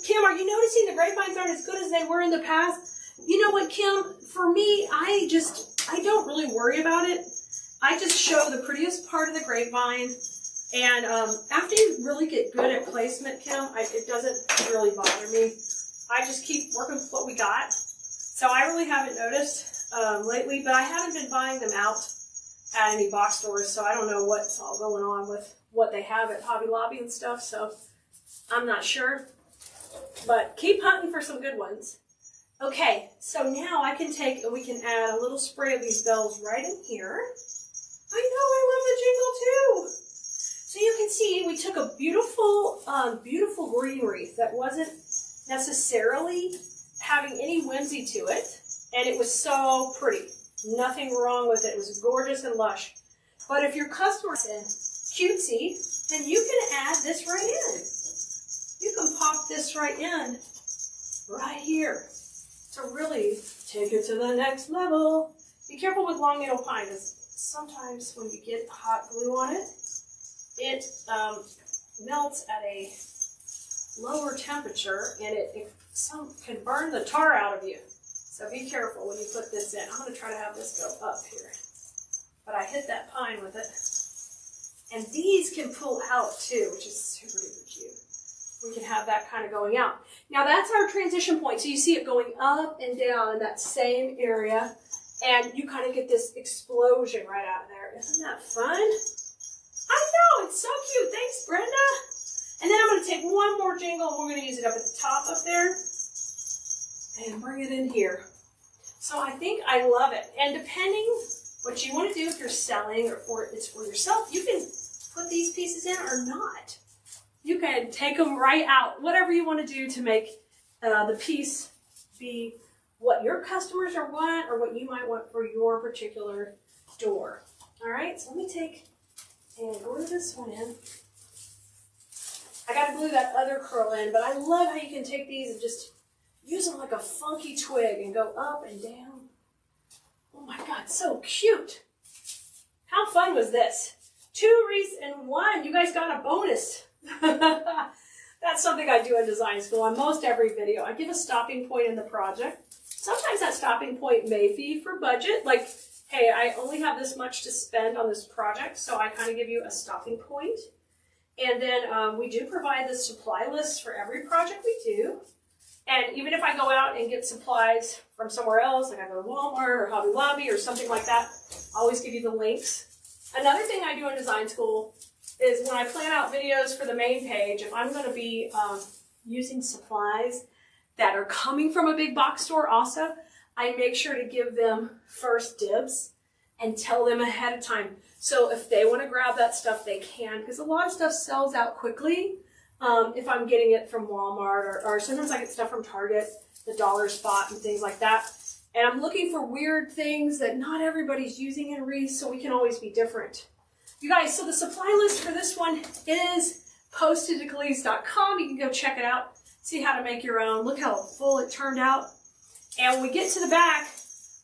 Kim, are you noticing the grapevines aren't as good as they were in the past? You know what, Kim? For me, I don't really worry about it. I just show the prettiest part of the grapevine, and after you really get good at placement, Kim, it doesn't really bother me. I just keep working with what we got. So I really haven't noticed lately, but I haven't been buying them out at any box stores, so I don't know what's all going on with what they have at Hobby Lobby and stuff, so I'm not sure. But keep hunting for some good ones. Okay, so now I can take and we can add a little spray of these bells right in here. I know, I love the jingle too. So you can see we took a beautiful, beautiful green wreath that wasn't necessarily having any whimsy to it, and it was so pretty. Nothing wrong with it. It was gorgeous and lush. But if your customer's cutesy, then you can add this right in. You can pop this right in, right here, to really take it to the next level. Be careful with long needle pine, because sometimes when you get hot glue on it, it melts at a lower temperature, and some can burn the tar out of you. So be careful when you put this in. I'm going to try to have this go up here. But I hit that pine with it. And these can pull out too, which is super duper cute. We can have that kind of going out. Now that's our transition point. So you see it going up and down in that same area. And you kind of get this explosion right out of there. Isn't that fun? I know, it's so cute. Thanks, Brenda. And then I'm going to take one more jingle, and we're going to use it up at the top up there. And bring it in here. So I think I love it. And depending what you want to do, if you're selling or it's for yourself, you can put these pieces in or not. You can take them right out. Whatever you want to do to make the piece be what your customers want or what you might want for your particular door. All right, so let me take and glue this one in. I got to glue that other curl in, but I love how you can take these and just use them like a funky twig and go up and down. Oh my God, so cute. How fun was this? 2 wreaths in 1. You guys got a bonus. That's something I do in design school. On most every video, I give a stopping point in the project. Sometimes that stopping point may be for budget. Like, hey, I only have this much to spend on this project, so I kind of give you a stopping point. And then we do provide the supply list for every project we do. And even if I go out and get supplies from somewhere else, like I go to Walmart or Hobby Lobby or something like that, I always give you the links. Another thing I do in design school is when I plan out videos for the main page, if I'm going to be using supplies that are coming from a big box store also, I make sure to give them first dibs and tell them ahead of time. So if they want to grab that stuff, they can, because a lot of stuff sells out quickly. If I'm getting it from Walmart or sometimes I get stuff from Target, the dollar spot and things like that. And I'm looking for weird things that not everybody's using in wreaths, so we can always be different. You guys, so the supply list for this one is posted to Keleas.com. You can go check it out, see how to make your own. Look how full it turned out. And when we get to the back,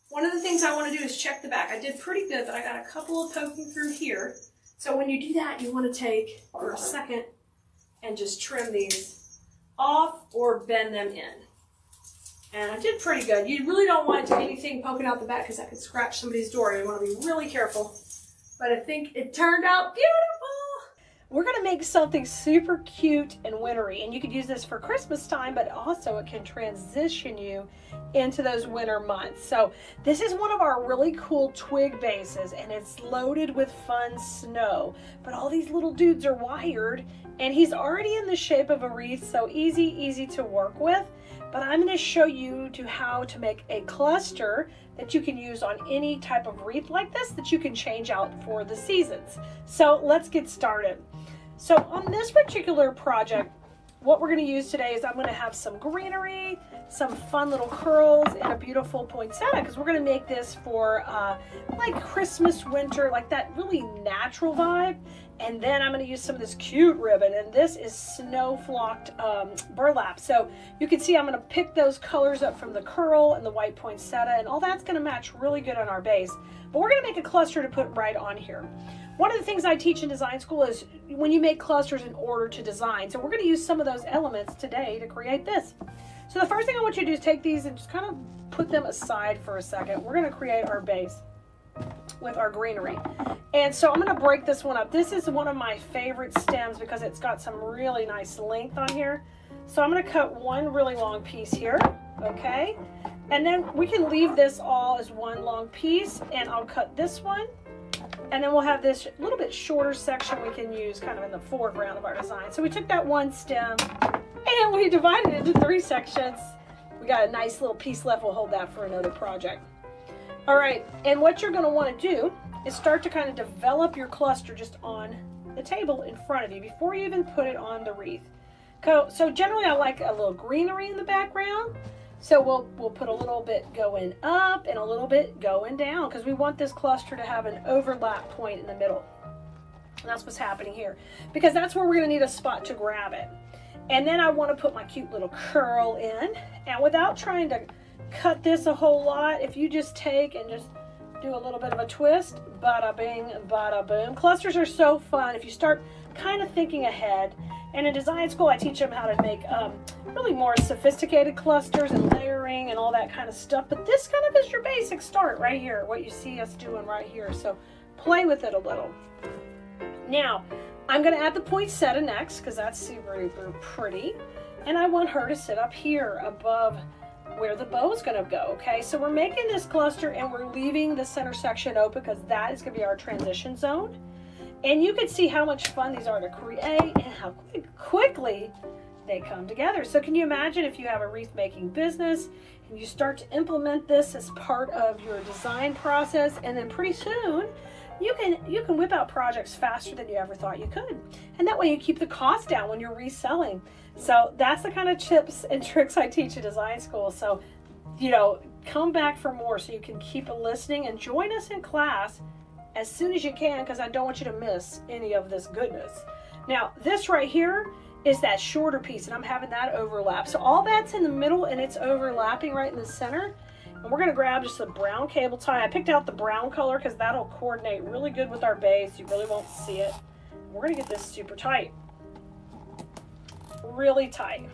one of the things I want to do is check the back. I did pretty good, but I got a couple of poking through here. So when you do that, you want to take for a second and just trim these off or bend them in. And I did pretty good. You really don't want anything poking out the back because that could scratch somebody's door. You want to be really careful. But I think it turned out beautiful. We're going to make something super cute and wintry. And you could use this for Christmas time, but also it can transition you into those winter months. So this is one of our really cool twig bases, and it's loaded with fun snow. But all these little dudes are wired, and he's already in the shape of a wreath, so easy to work with. But I'm going to show you how to make a cluster that you can use on any type of wreath like this that you can change out for the seasons. So let's get started. So on this particular project, what we're going to use today is I'm going to have some greenery, some fun little curls, and a beautiful poinsettia, because we're going to make this for like Christmas, winter, like that really natural vibe. And then I'm going to use some of this cute ribbon, and this is snow flocked burlap. So you can see I'm going to pick those colors up from the curl and the white poinsettia, and all that's going to match really good on our base. But we're going to make a cluster to put right on here. One of the things I teach in design school is when you make clusters in order to design. So we're going to use some of those elements today to create this. So the first thing I want you to do is take these and just kind of put them aside for a second. We're going to create our base with our greenery. And so I'm going to break this one up. This is one of my favorite stems because it's got some really nice length on here. So I'm going to cut one really long piece here, okay? And then we can leave this all as one long piece, and I'll cut this one. And then we'll have this little bit shorter section we can use kind of in the foreground of our design. So we took that one stem and we divided it into 3 sections. We got a nice little piece left. We'll hold that for another project. All right, and what you're going to want to do is start to kind of develop your cluster just on the table in front of you before you even put it on the wreath. So generally I like a little greenery in the background. So we'll put a little bit going up and a little bit going down because we want this cluster to have an overlap point in the middle. And that's what's happening here, because that's where we're going to need a spot to grab it. And then I want to put my cute little curl in, and without trying to cut this a whole lot, if you just take and just do a little bit of a twist, bada bing, bada boom. Clusters are so fun if you start kind of thinking ahead. And in design school, I teach them how to make really more sophisticated clusters and layering and all that kind of stuff. But this kind of is your basic start right here, what you see us doing right here. So play with it a little. Now, I'm going to add the poinsettia next because that's super pretty. And I want her to sit up here above where the bow is going to go. Okay, so we're making this cluster and we're leaving the center section open because that is going to be our transition zone. And you can see how much fun these are to create and how quickly they come together. So can you imagine if you have a wreath making business and you start to implement this as part of your design process, and then pretty soon you can whip out projects faster than you ever thought you could. And that way you keep the cost down when you're reselling. So that's the kind of tips and tricks I teach at design school. So, you know, come back for more so you can keep listening and join us in class as soon as you can, because I don't want you to miss any of this goodness. Now, this right here is that shorter piece, and I'm having that overlap. So all that's in the middle, and it's overlapping right in the center. And we're gonna grab just a brown cable tie. I picked out the brown color because that'll coordinate really good with our base. You really won't see it. We're gonna get this super tight. Really tight.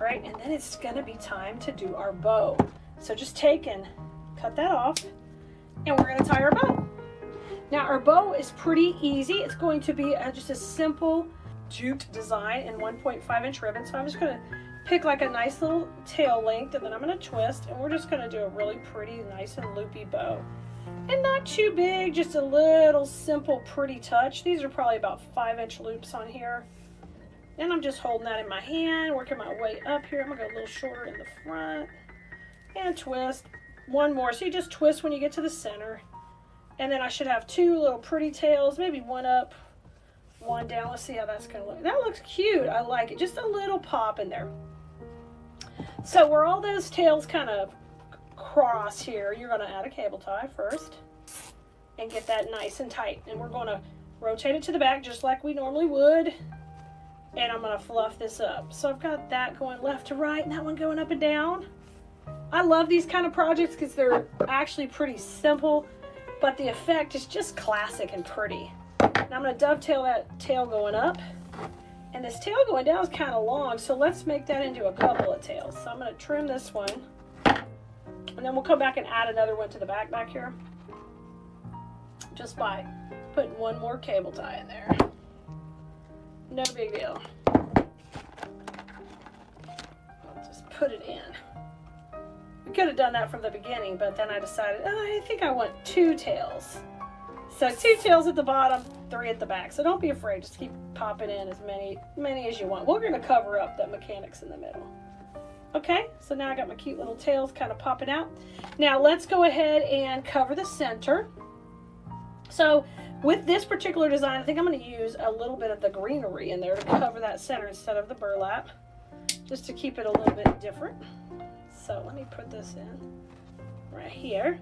All right, and then it's gonna be time to do our bow. So just take and cut that off, and we're gonna tie our bow. Now our bow is pretty easy. It's going to be just a simple jute design in 1.5-inch ribbon. So I'm just going to pick like a nice little tail length, and then I'm going to twist, and we're just going to do a really pretty, nice and loopy bow. And not too big, just a little simple, pretty touch. These are probably about 5-inch loops on here. And I'm just holding that in my hand, working my way up here. I'm going to go a little shorter in the front and twist. One more. So you just twist when you get to the center. And then I should have two little pretty tails, maybe one up, one down. Let's see how that's going to look. That looks cute. I like it. Just a little pop in there. So where all those tails kind of cross here, you're going to add a cable tie first and get that nice and tight. And we're going to rotate it to the back just like we normally would. And I'm going to fluff this up. So I've got that going left to right and that one going up and down. I love these kind of projects because they're actually pretty simple, but the effect is just classic and pretty. Now I'm going to dovetail that tail going up, and this tail going down is kind of long, so let's make that into a couple of tails. So I'm going to trim this one, and then we'll come back and add another one to the back here, just by putting one more cable tie in there. No big deal. I'll just put it in. We could have done that from the beginning, but then I decided, oh, I think I want two tails. So 2 tails at the bottom, 3 at the back. So don't be afraid, just keep popping in as many as you want. We're going to cover up the mechanics in the middle. Okay, so now I got my cute little tails kind of popping out. Now let's go ahead and cover the center. So with this particular design, I think I'm going to use a little bit of the greenery in there to cover that center instead of the burlap, just to keep it a little bit different. So let me put this in right here.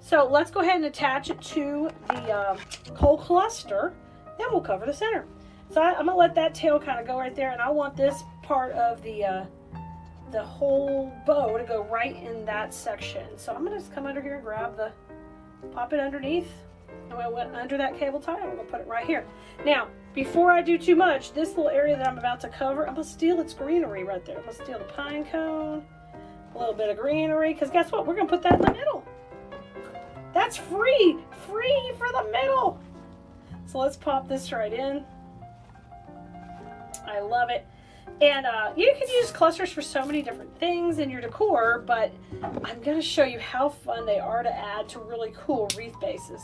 So let's go ahead and attach it to the whole cluster. Then we'll cover the center. So I'm gonna let that tail kind of go right there, and I want this part of the whole bow to go right in that section. So I'm gonna just come under here and grab pop it underneath. And I went under that cable tie, and we're gonna put it right here. Now, before I do too much, this little area that I'm about to cover, I'm gonna steal its greenery right there. I'm gonna steal the pine cone. A little bit of greenery, because guess what? We're going to put that in the middle. That's free for the middle. So let's pop this right in. I love it. And you can use clusters for so many different things in your decor, but I'm going to show you how fun they are to add to really cool wreath bases.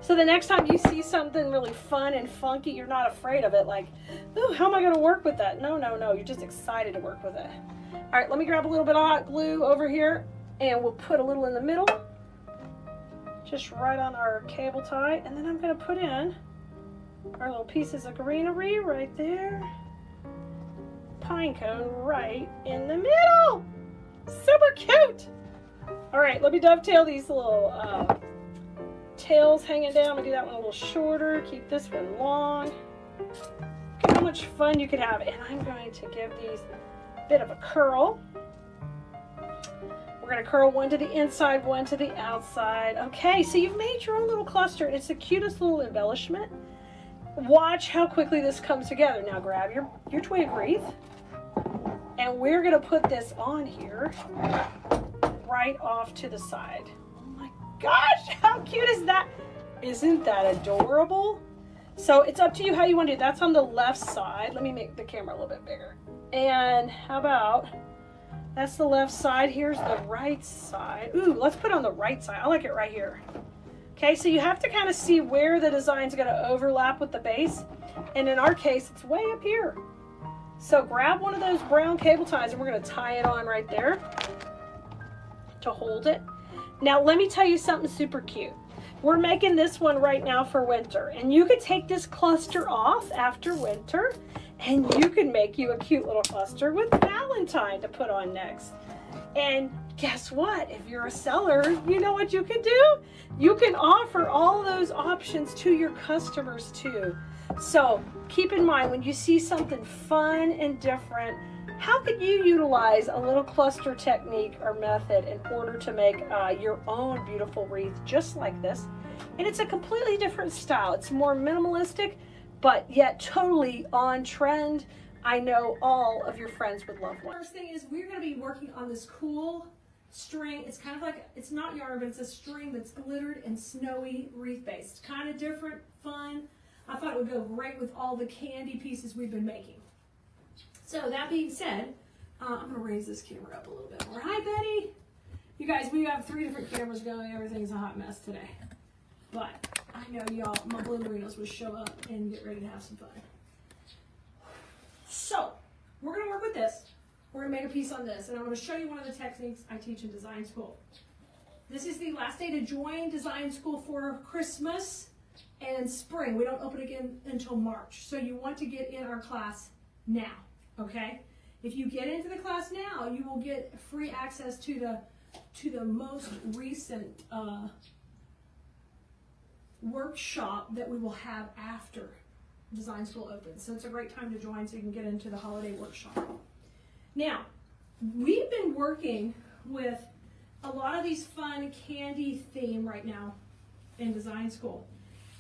So the next time you see something really fun and funky, you're not afraid of it. Like, oh, how am I going to work with that? No. You're just excited to work with it. All right, let me grab a little bit of hot glue over here, and we'll put a little in the middle, just right on our cable tie, and then I'm going to put in our little pieces of greenery right there, pine cone right in the middle. Super cute. All right, let me dovetail these little tails hanging down. I'm gonna do that one a little shorter. Keep this one long. Look at how much fun you could have. And I'm going to give these a bit of a curl. We're gonna curl one to the inside, one to the outside. Okay, so you've made your own little cluster. It's the cutest little embellishment. Watch how quickly this comes together. Now grab your twig wreath, and we're gonna put this on here right off to the side. Oh my gosh, how cute is that? Isn't that adorable? So it's up to you how you want to do it. That's on the left side. Let me make the camera a little bit bigger. And how about, that's the left side. Here's the right side. Ooh, let's put it on the right side. I like it right here. Okay, so you have to kind of see where the design's going to overlap with the base. And in our case, it's way up here. So grab one of those brown cable ties and we're going to tie it on right there to hold it. Now, let me tell you something super cute. We're making this one right now for winter, and you could take this cluster off after winter and you can make you a cute little cluster with Valentine to put on next. And guess what? If you're a seller, you know what you can do? You can offer all those options to your customers too. So keep in mind, when you see something fun and different, how could you utilize a little cluster technique or method in order to make your own beautiful wreath just like this? And it's a completely different style. It's more minimalistic, but yet totally on trend. I know all of your friends would love one. First thing is we're going to be working on this cool string. It's kind of like, it's not yarn, but it's a string that's glittered and snowy wreath base. It's kind of different, fun. I thought it would go great with all the candy pieces we've been making. So that being said, I'm going to raise this camera up a little bit more. Hi, Betty. You guys, we have 3 different cameras going. Everything's a hot mess today. But I know y'all, my blue merinos would show up and get ready to have some fun. So we're going to work with this. We're going to make a piece on this, and I'm going to show you one of the techniques I teach in design school. This is the last day to join design school for Christmas and spring. We don't open again until March. So you want to get in our class now. Okay, if you get into the class now, you will get free access to the most recent workshop that we will have after design school opens. So it's a great time to join so you can get into the holiday workshop. Now, we've been working with a lot of these fun candy theme right now in design school.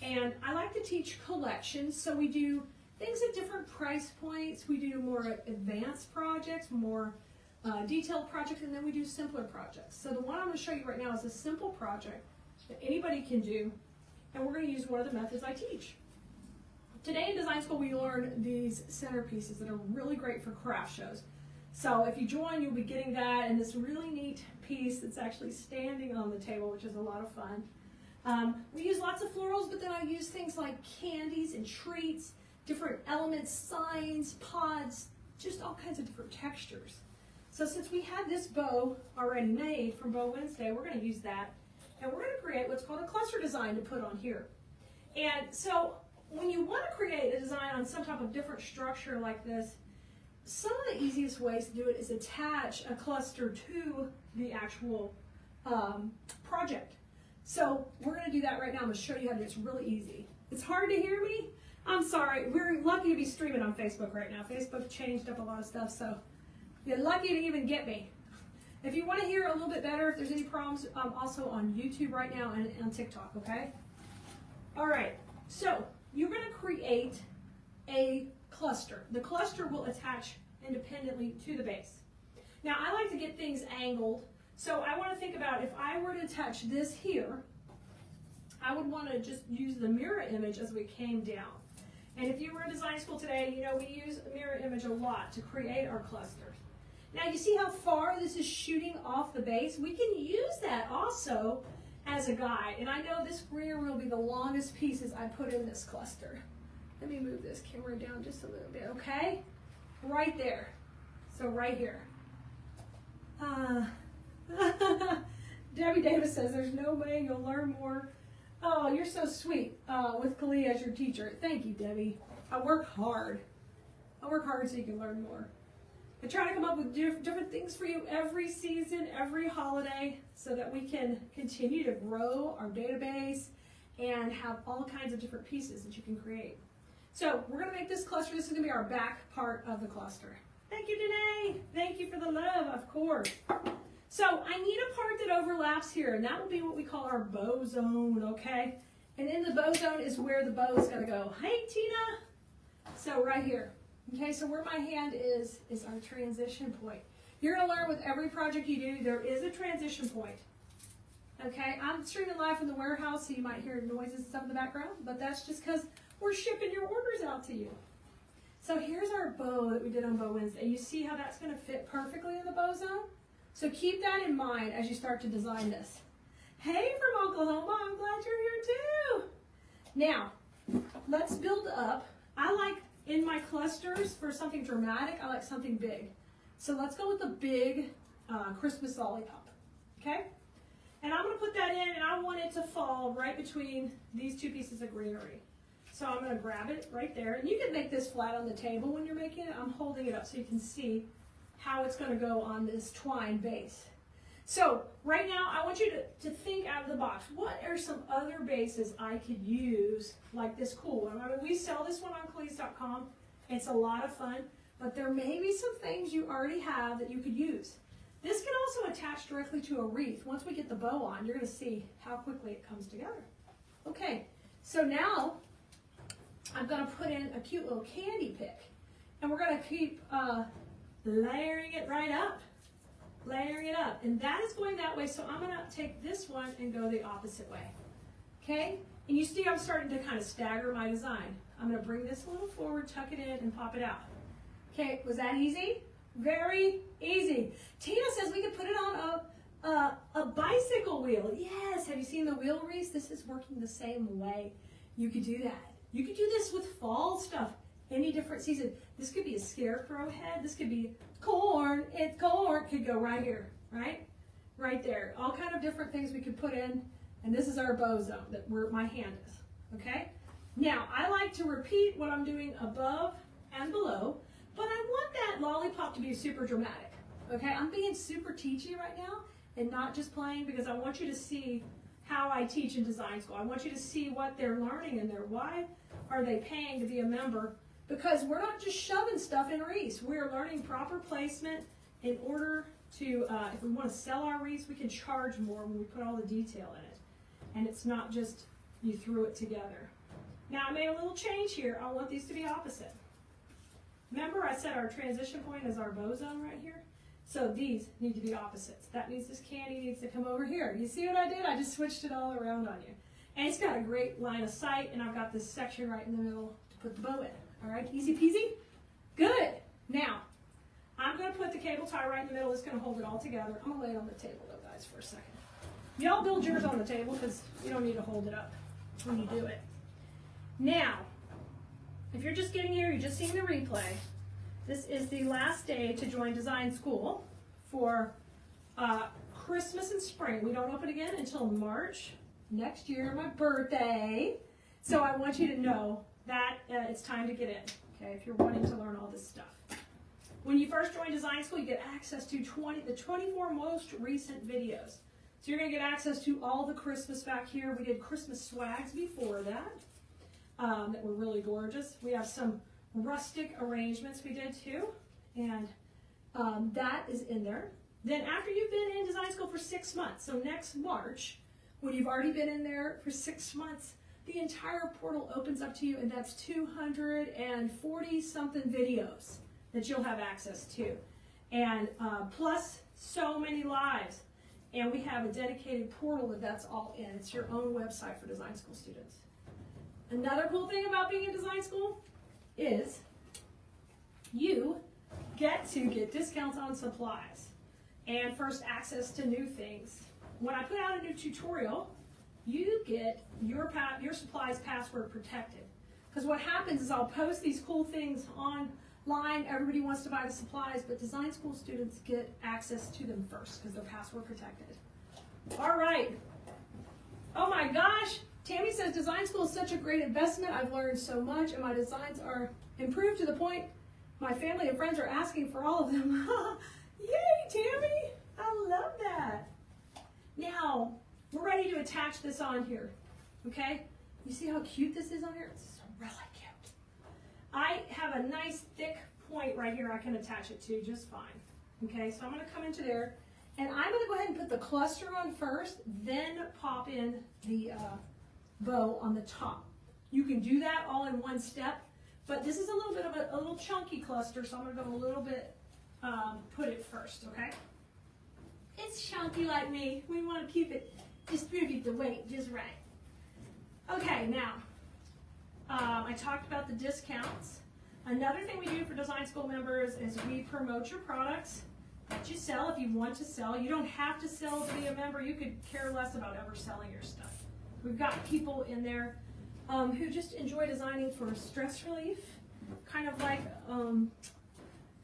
And I like to teach collections, so we do things at different price points. We do more advanced projects, more detailed projects, and then we do simpler projects. So the one I'm going to show you right now is a simple project that anybody can do, and we're going to use one of the methods I teach. Today in design school, we learn these centerpieces that are really great for craft shows. So if you join, you'll be getting that and this really neat piece that's actually standing on the table, which is a lot of fun. We use lots of florals, but then I use things like candies and treats, different elements, signs, pods, just all kinds of different textures. So since we had this bow already made from Bow Wednesday, we're going to use that. And we're going to create what's called a cluster design to put on here. And so when you want to create a design on some type of different structure like this, some of the easiest ways to do it is attach a cluster to the actual project. So we're going to do that right now. I'm going to show you how to do it. It's really easy. It's hard to hear me. I'm sorry. We're lucky to be streaming on Facebook right now. Facebook changed up a lot of stuff, so you're lucky to even get me. If you want to hear a little bit better, if there's any problems, also on YouTube right now and on TikTok, okay? All right, so you're going to create a cluster. The cluster will attach independently to the base. Now, I like to get things angled, so I want to think about if I were to attach this here, I would want to just use the mirror image as we came down. And if you were in design school today, you know we use a mirror image a lot to create our clusters. Now you see how far this is shooting off the base? We can use that also as a guide. And I know this rear will be the longest pieces I put in this cluster. Let me move this camera down just a little bit, okay? Right there. So right here. Debbie Davis says there's no way you'll learn more. Oh, you're so sweet with Keleas, your teacher. Thank you, Debbie. I work hard. I work hard so you can learn more. I try to come up with different things for you every season, every holiday, so that we can continue to grow our database and have all kinds of different pieces that you can create. So we're going to make this cluster. This is going to be our back part of the cluster. Thank you, Danae. Thank you for the love, of course. So I need a part that overlaps here, and that will be what we call our bow zone, okay? And in the bow zone is where the bow is going to go. Hey, Tina. So right here. Okay, so where my hand is our transition point. You're going to learn with every project you do, there is a transition point. Okay, I'm streaming live from the warehouse, so you might hear noises and stuff in the background, but that's just because we're shipping your orders out to you. So here's our bow that we did on Bow Wednesday. You see how that's going to fit perfectly in the bow zone? So keep that in mind as you start to design this. Hey, from Oklahoma, I'm glad you're here too. Now, let's build up. I like, in my clusters, for something dramatic, I like something big. So let's go with the big Christmas lollipop, okay? And I'm going to put that in, and I want it to fall right between these two pieces of greenery. So I'm going to grab it right there. And you can make this flat on the table when you're making it. I'm holding it up so you can see how it's going to go on this twine base. So right now, I want you to think out of the box. What are some other bases I could use like this cool one? I mean, we sell this one on Keleas.com. It's a lot of fun, but there may be some things you already have that you could use. This can also attach directly to a wreath. Once we get the bow on, you're going to see how quickly it comes together. Okay, so now I'm going to put in a cute little candy pick, and we're going to keep layering it right up. Layering it up, and that is going that way, so I'm going to take this one and go the opposite way. Okay, and you see I'm starting to kind of stagger my design. I'm going to bring this a little forward, tuck it in, and pop it out. Okay, was that easy? Very easy. Tina says we could put it on a bicycle wheel. Yes, have you seen the wheel wreaths? This is working the same way. You could do that. You could do this with fall stuff, any different season. This could be a scarecrow head. This could be corn. It's corn. Could go right here, right? Right there. All kind of different things we could put in. And this is our bow zone, that where my hand is, okay? Now, I like to repeat what I'm doing above and below, but I want that lollipop to be super dramatic, okay? I'm being super teachy right now and not just playing, because I want you to see how I teach in design school. I want you to see what they're learning in there. Why are they paying to be a member? Because we're not just shoving stuff in wreaths. We're learning proper placement in order to, if we want to sell our wreaths, we can charge more when we put all the detail in it. And it's not just you threw it together. Now I made a little change here. I want these to be opposite. Remember I said our transition point is our bow zone right here? So these need to be opposites. That means this candy needs to come over here. You see what I did? I just switched it all around on you. And it's got a great line of sight, and I've got this section right in the middle to put the bow in. All right, easy peasy? Good. Now, I'm going to put the cable tie right in the middle. It's going to hold it all together. I'm going to lay it on the table, though, guys, for a second. Y'all build yours on the table because you don't need to hold it up when you do it. Now, if you're just getting here, you're just seeing the replay, this is the last day to join design school for Christmas and spring. We don't open again until March next year, my birthday. So I want you to know that it's time to get in, okay, if you're wanting to learn all this stuff. When you first join design school, you get access to the 24 most recent videos. So you're going to get access to all the Christmas back here. We did Christmas swags before that that were really gorgeous. We have some rustic arrangements we did too, and that is in there. Then after you've been in design school for 6 months, so next March, when you've already been in there for 6 months, the entire portal opens up to you, and that's 240 something videos that you'll have access to, and plus so many lives. And we have a dedicated portal that's all in. It's your own website for design school students. Another cool thing about being in design school is you get to get discounts on supplies and first access to new things. When I put out a new tutorial, you get your supplies password protected. Because what happens is I'll post these cool things online. Everybody wants to buy the supplies, but design school students get access to them first because they're password protected. All right. Oh my gosh. Tammy says design school is such a great investment. I've learned so much, and my designs are improved to the point My family and friends are asking for all of them. Yay, Tammy! I love that. Now, we're ready to attach this on here, okay? You see how cute this is on here? It's really cute. I have a nice thick point right here I can attach it to just fine. Okay, so I'm going to come into there, and I'm going to go ahead and put the cluster on first, then pop in the bow on the top. You can do that all in one step, but this is a little bit of a little chunky cluster, so I'm going to go a little bit, put it first, okay? It's chunky like me. We want to keep it, distribute the weight just right. Okay, now, I talked about the discounts. Another thing we do for design school members is we promote your products that you sell if you want to sell. You don't have to sell to be a member. You could care less about ever selling your stuff. We've got people in there who just enjoy designing for stress relief, kind of like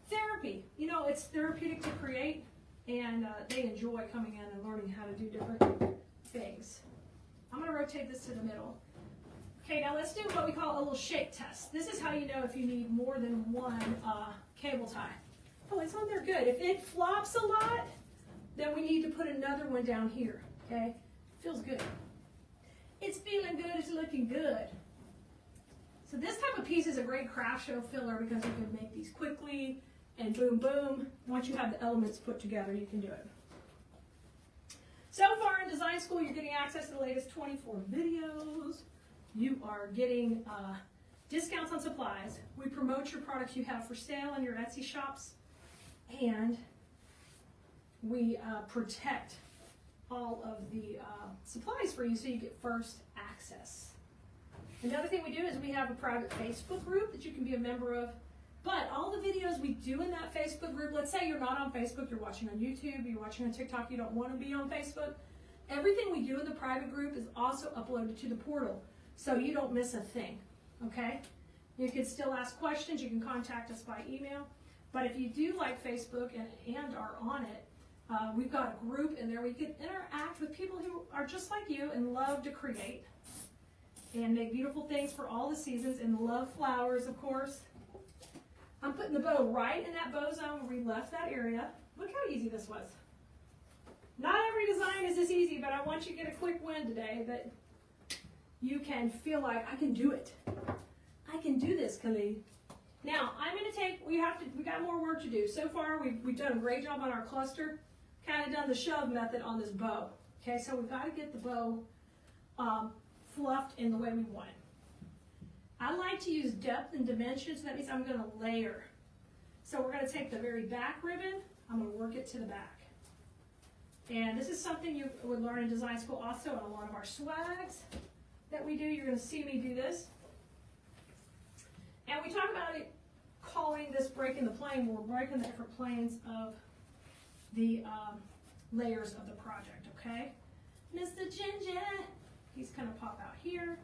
therapy. You know, it's therapeutic to create, and they enjoy coming in and learning how to do different things. I'm going to rotate this to the middle. Okay, now let's do what we call a little shake test. This is how you know if you need more than one cable tie. Oh, it's on there good. If it flops a lot, then we need to put another one down here, okay? Feels good. It's feeling good, it's looking good. So this type of piece is a great craft show filler because you can make these quickly and boom, boom. Once you have the elements put together, you can do it. So far in design school, you're getting access to the latest 24 videos. You are getting discounts on supplies. We promote your products you have for sale in your Etsy shops, and we protect all of the supplies for you so you get first access. Another thing we do is we have a private Facebook group that you can be a member of, but all the videos we do in that Facebook group, let's say you're not on Facebook, you're watching on YouTube, you're watching on TikTok, you don't want to be on Facebook, everything we do in the private group is also uploaded to the portal. So you don't miss a thing, okay? You can still ask questions. You can contact us by email. But if you do like Facebook and are on it, we've got a group in there. We can interact with people who are just like you and love to create and make beautiful things for all the seasons and love flowers, of course. I'm putting the bow right in that bow zone where we left that area. Look how easy this was. Not every design is this easy, but I want you to get a quick win today that you can feel like, I can do it. I can do this, Keleas. Now, I'm going to take, we got more work to do. So far, we've done a great job on our cluster, kind of done the shove method on this bow. Okay, so we've got to get the bow fluffed in the way we want it. I like to use depth and dimension, so that means I'm going to layer. So we're going to take the very back ribbon, I'm going to work it to the back. And this is something you would learn in design school also in a lot of our swags that we do. You're going to see me do this. And we talk about it, calling this breaking the plane. We're breaking the different planes of the layers of the project, okay? Mr. Ginger, he's going to pop out here.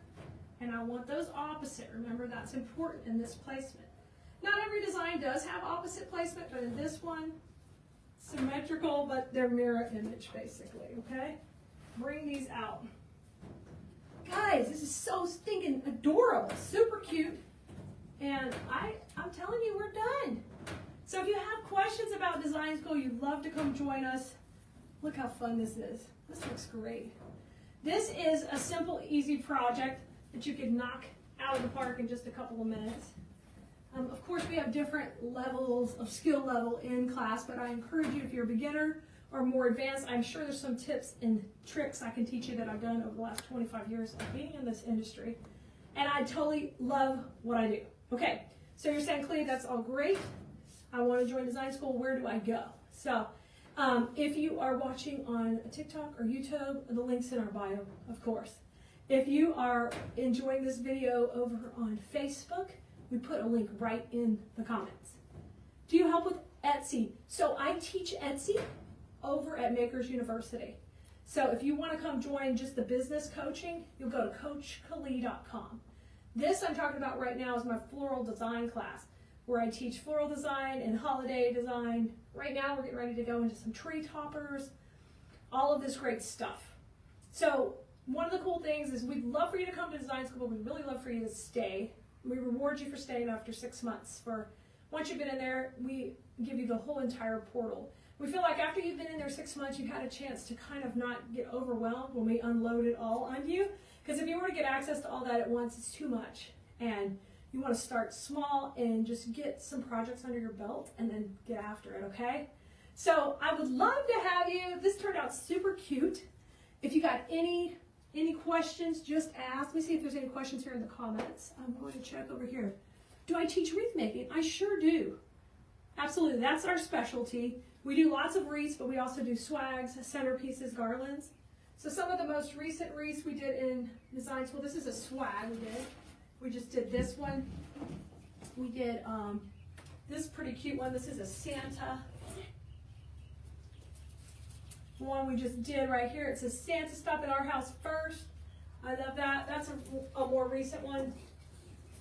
And I want those opposite. Remember, that's important in this placement. Not every design does have opposite placement, but in this one, symmetrical, but they're mirror image, basically, okay? Bring these out. Guys, this is so stinking adorable, super cute, and I'm telling you, we're done. So if you have questions about design school, you'd love to come join us. Look how fun this is. This looks great. This is a simple, easy project that you could knock out of the park in just a couple of minutes. Of course, we have different levels of skill level in class, but I encourage you, if you're a beginner or more advanced, I'm sure there's some tips and tricks I can teach you that I've done over the last 25 years of being in this industry. And I totally love what I do. Okay, so you're saying, Keleas, that's all great. I want to join design school. Where do I go? So if you are watching on TikTok or YouTube, the link's in our bio, of course. If you are enjoying this video over on Facebook, we put a link right in the comments. Do you help with Etsy? So I teach Etsy over at Makers University. So if you want to come join just the business coaching, you'll go to coachkeleas.com. This I'm talking about right now is my floral design class, where I teach floral design and holiday design. Right now we're getting ready to go into some tree toppers, all of this great stuff. So one of the cool things is we'd love for you to come to design school, but we'd really love for you to stay. We reward you for staying after 6 months for Once you've been in there, we give you the whole entire portal. We feel like after you've been in there 6 months, you've had a chance to kind of not get overwhelmed when we unload it all on you. Because if you were to get access to all that at once, it's too much. And you want to start small and just get some projects under your belt and then get after it, okay? So I would love to have you. This turned out super cute. If you got any questions, just ask. Let me see if there's any questions here in the comments. I'm going to check over here. Do I teach wreath making? I sure do. Absolutely, that's our specialty. We do lots of wreaths, but we also do swags, centerpieces, garlands. So some of the most recent wreaths we did in design school, this is a swag we did. We just did this one. We did this pretty cute one. This is a Santa one we just did right here. It says Santa stop at our house first. I love that. That's a more recent one.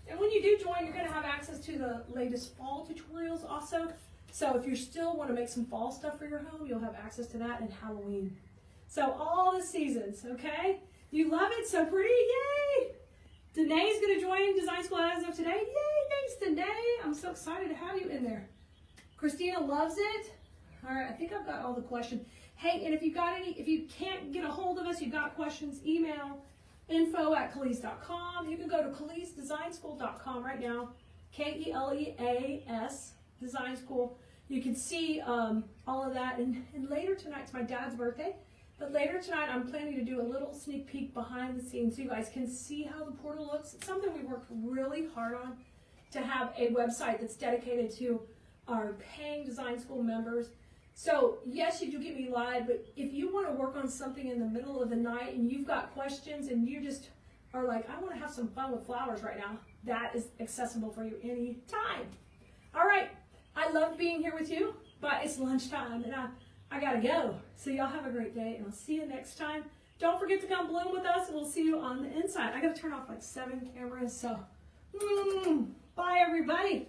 And when you do join, you're going to have access to the latest fall tutorials also. So if you still want to make some fall stuff for your home, you'll have access to that and Halloween. So all the seasons, okay? You love it? So pretty, yay! Danae's going to join Design School as of today. Yay, thanks Danae. I'm so excited to have you in there. Christina loves it. All right, I think I've got all the questions. Hey, and if you can't get a hold of us, you've got questions, email info@keleas.com. You can go to keleasdesignschool.com right now, Keleas Design School. You can see all of that. And later tonight's my dad's birthday, but later tonight I'm planning to do a little sneak peek behind the scenes so you guys can see how the portal looks. It's something we worked really hard on to have a website that's dedicated to our paying Design School members. So yes, you do get me live, but if you want to work on something in the middle of the night and you've got questions and you just are like, I want to have some fun with flowers right now, that is accessible for you anytime. All right, I love being here with you, but it's lunchtime and I gotta go. So y'all have a great day and I'll see you next time. Don't forget to come bloom with us and we'll see you on the inside. I gotta turn off like 7 cameras, so bye everybody.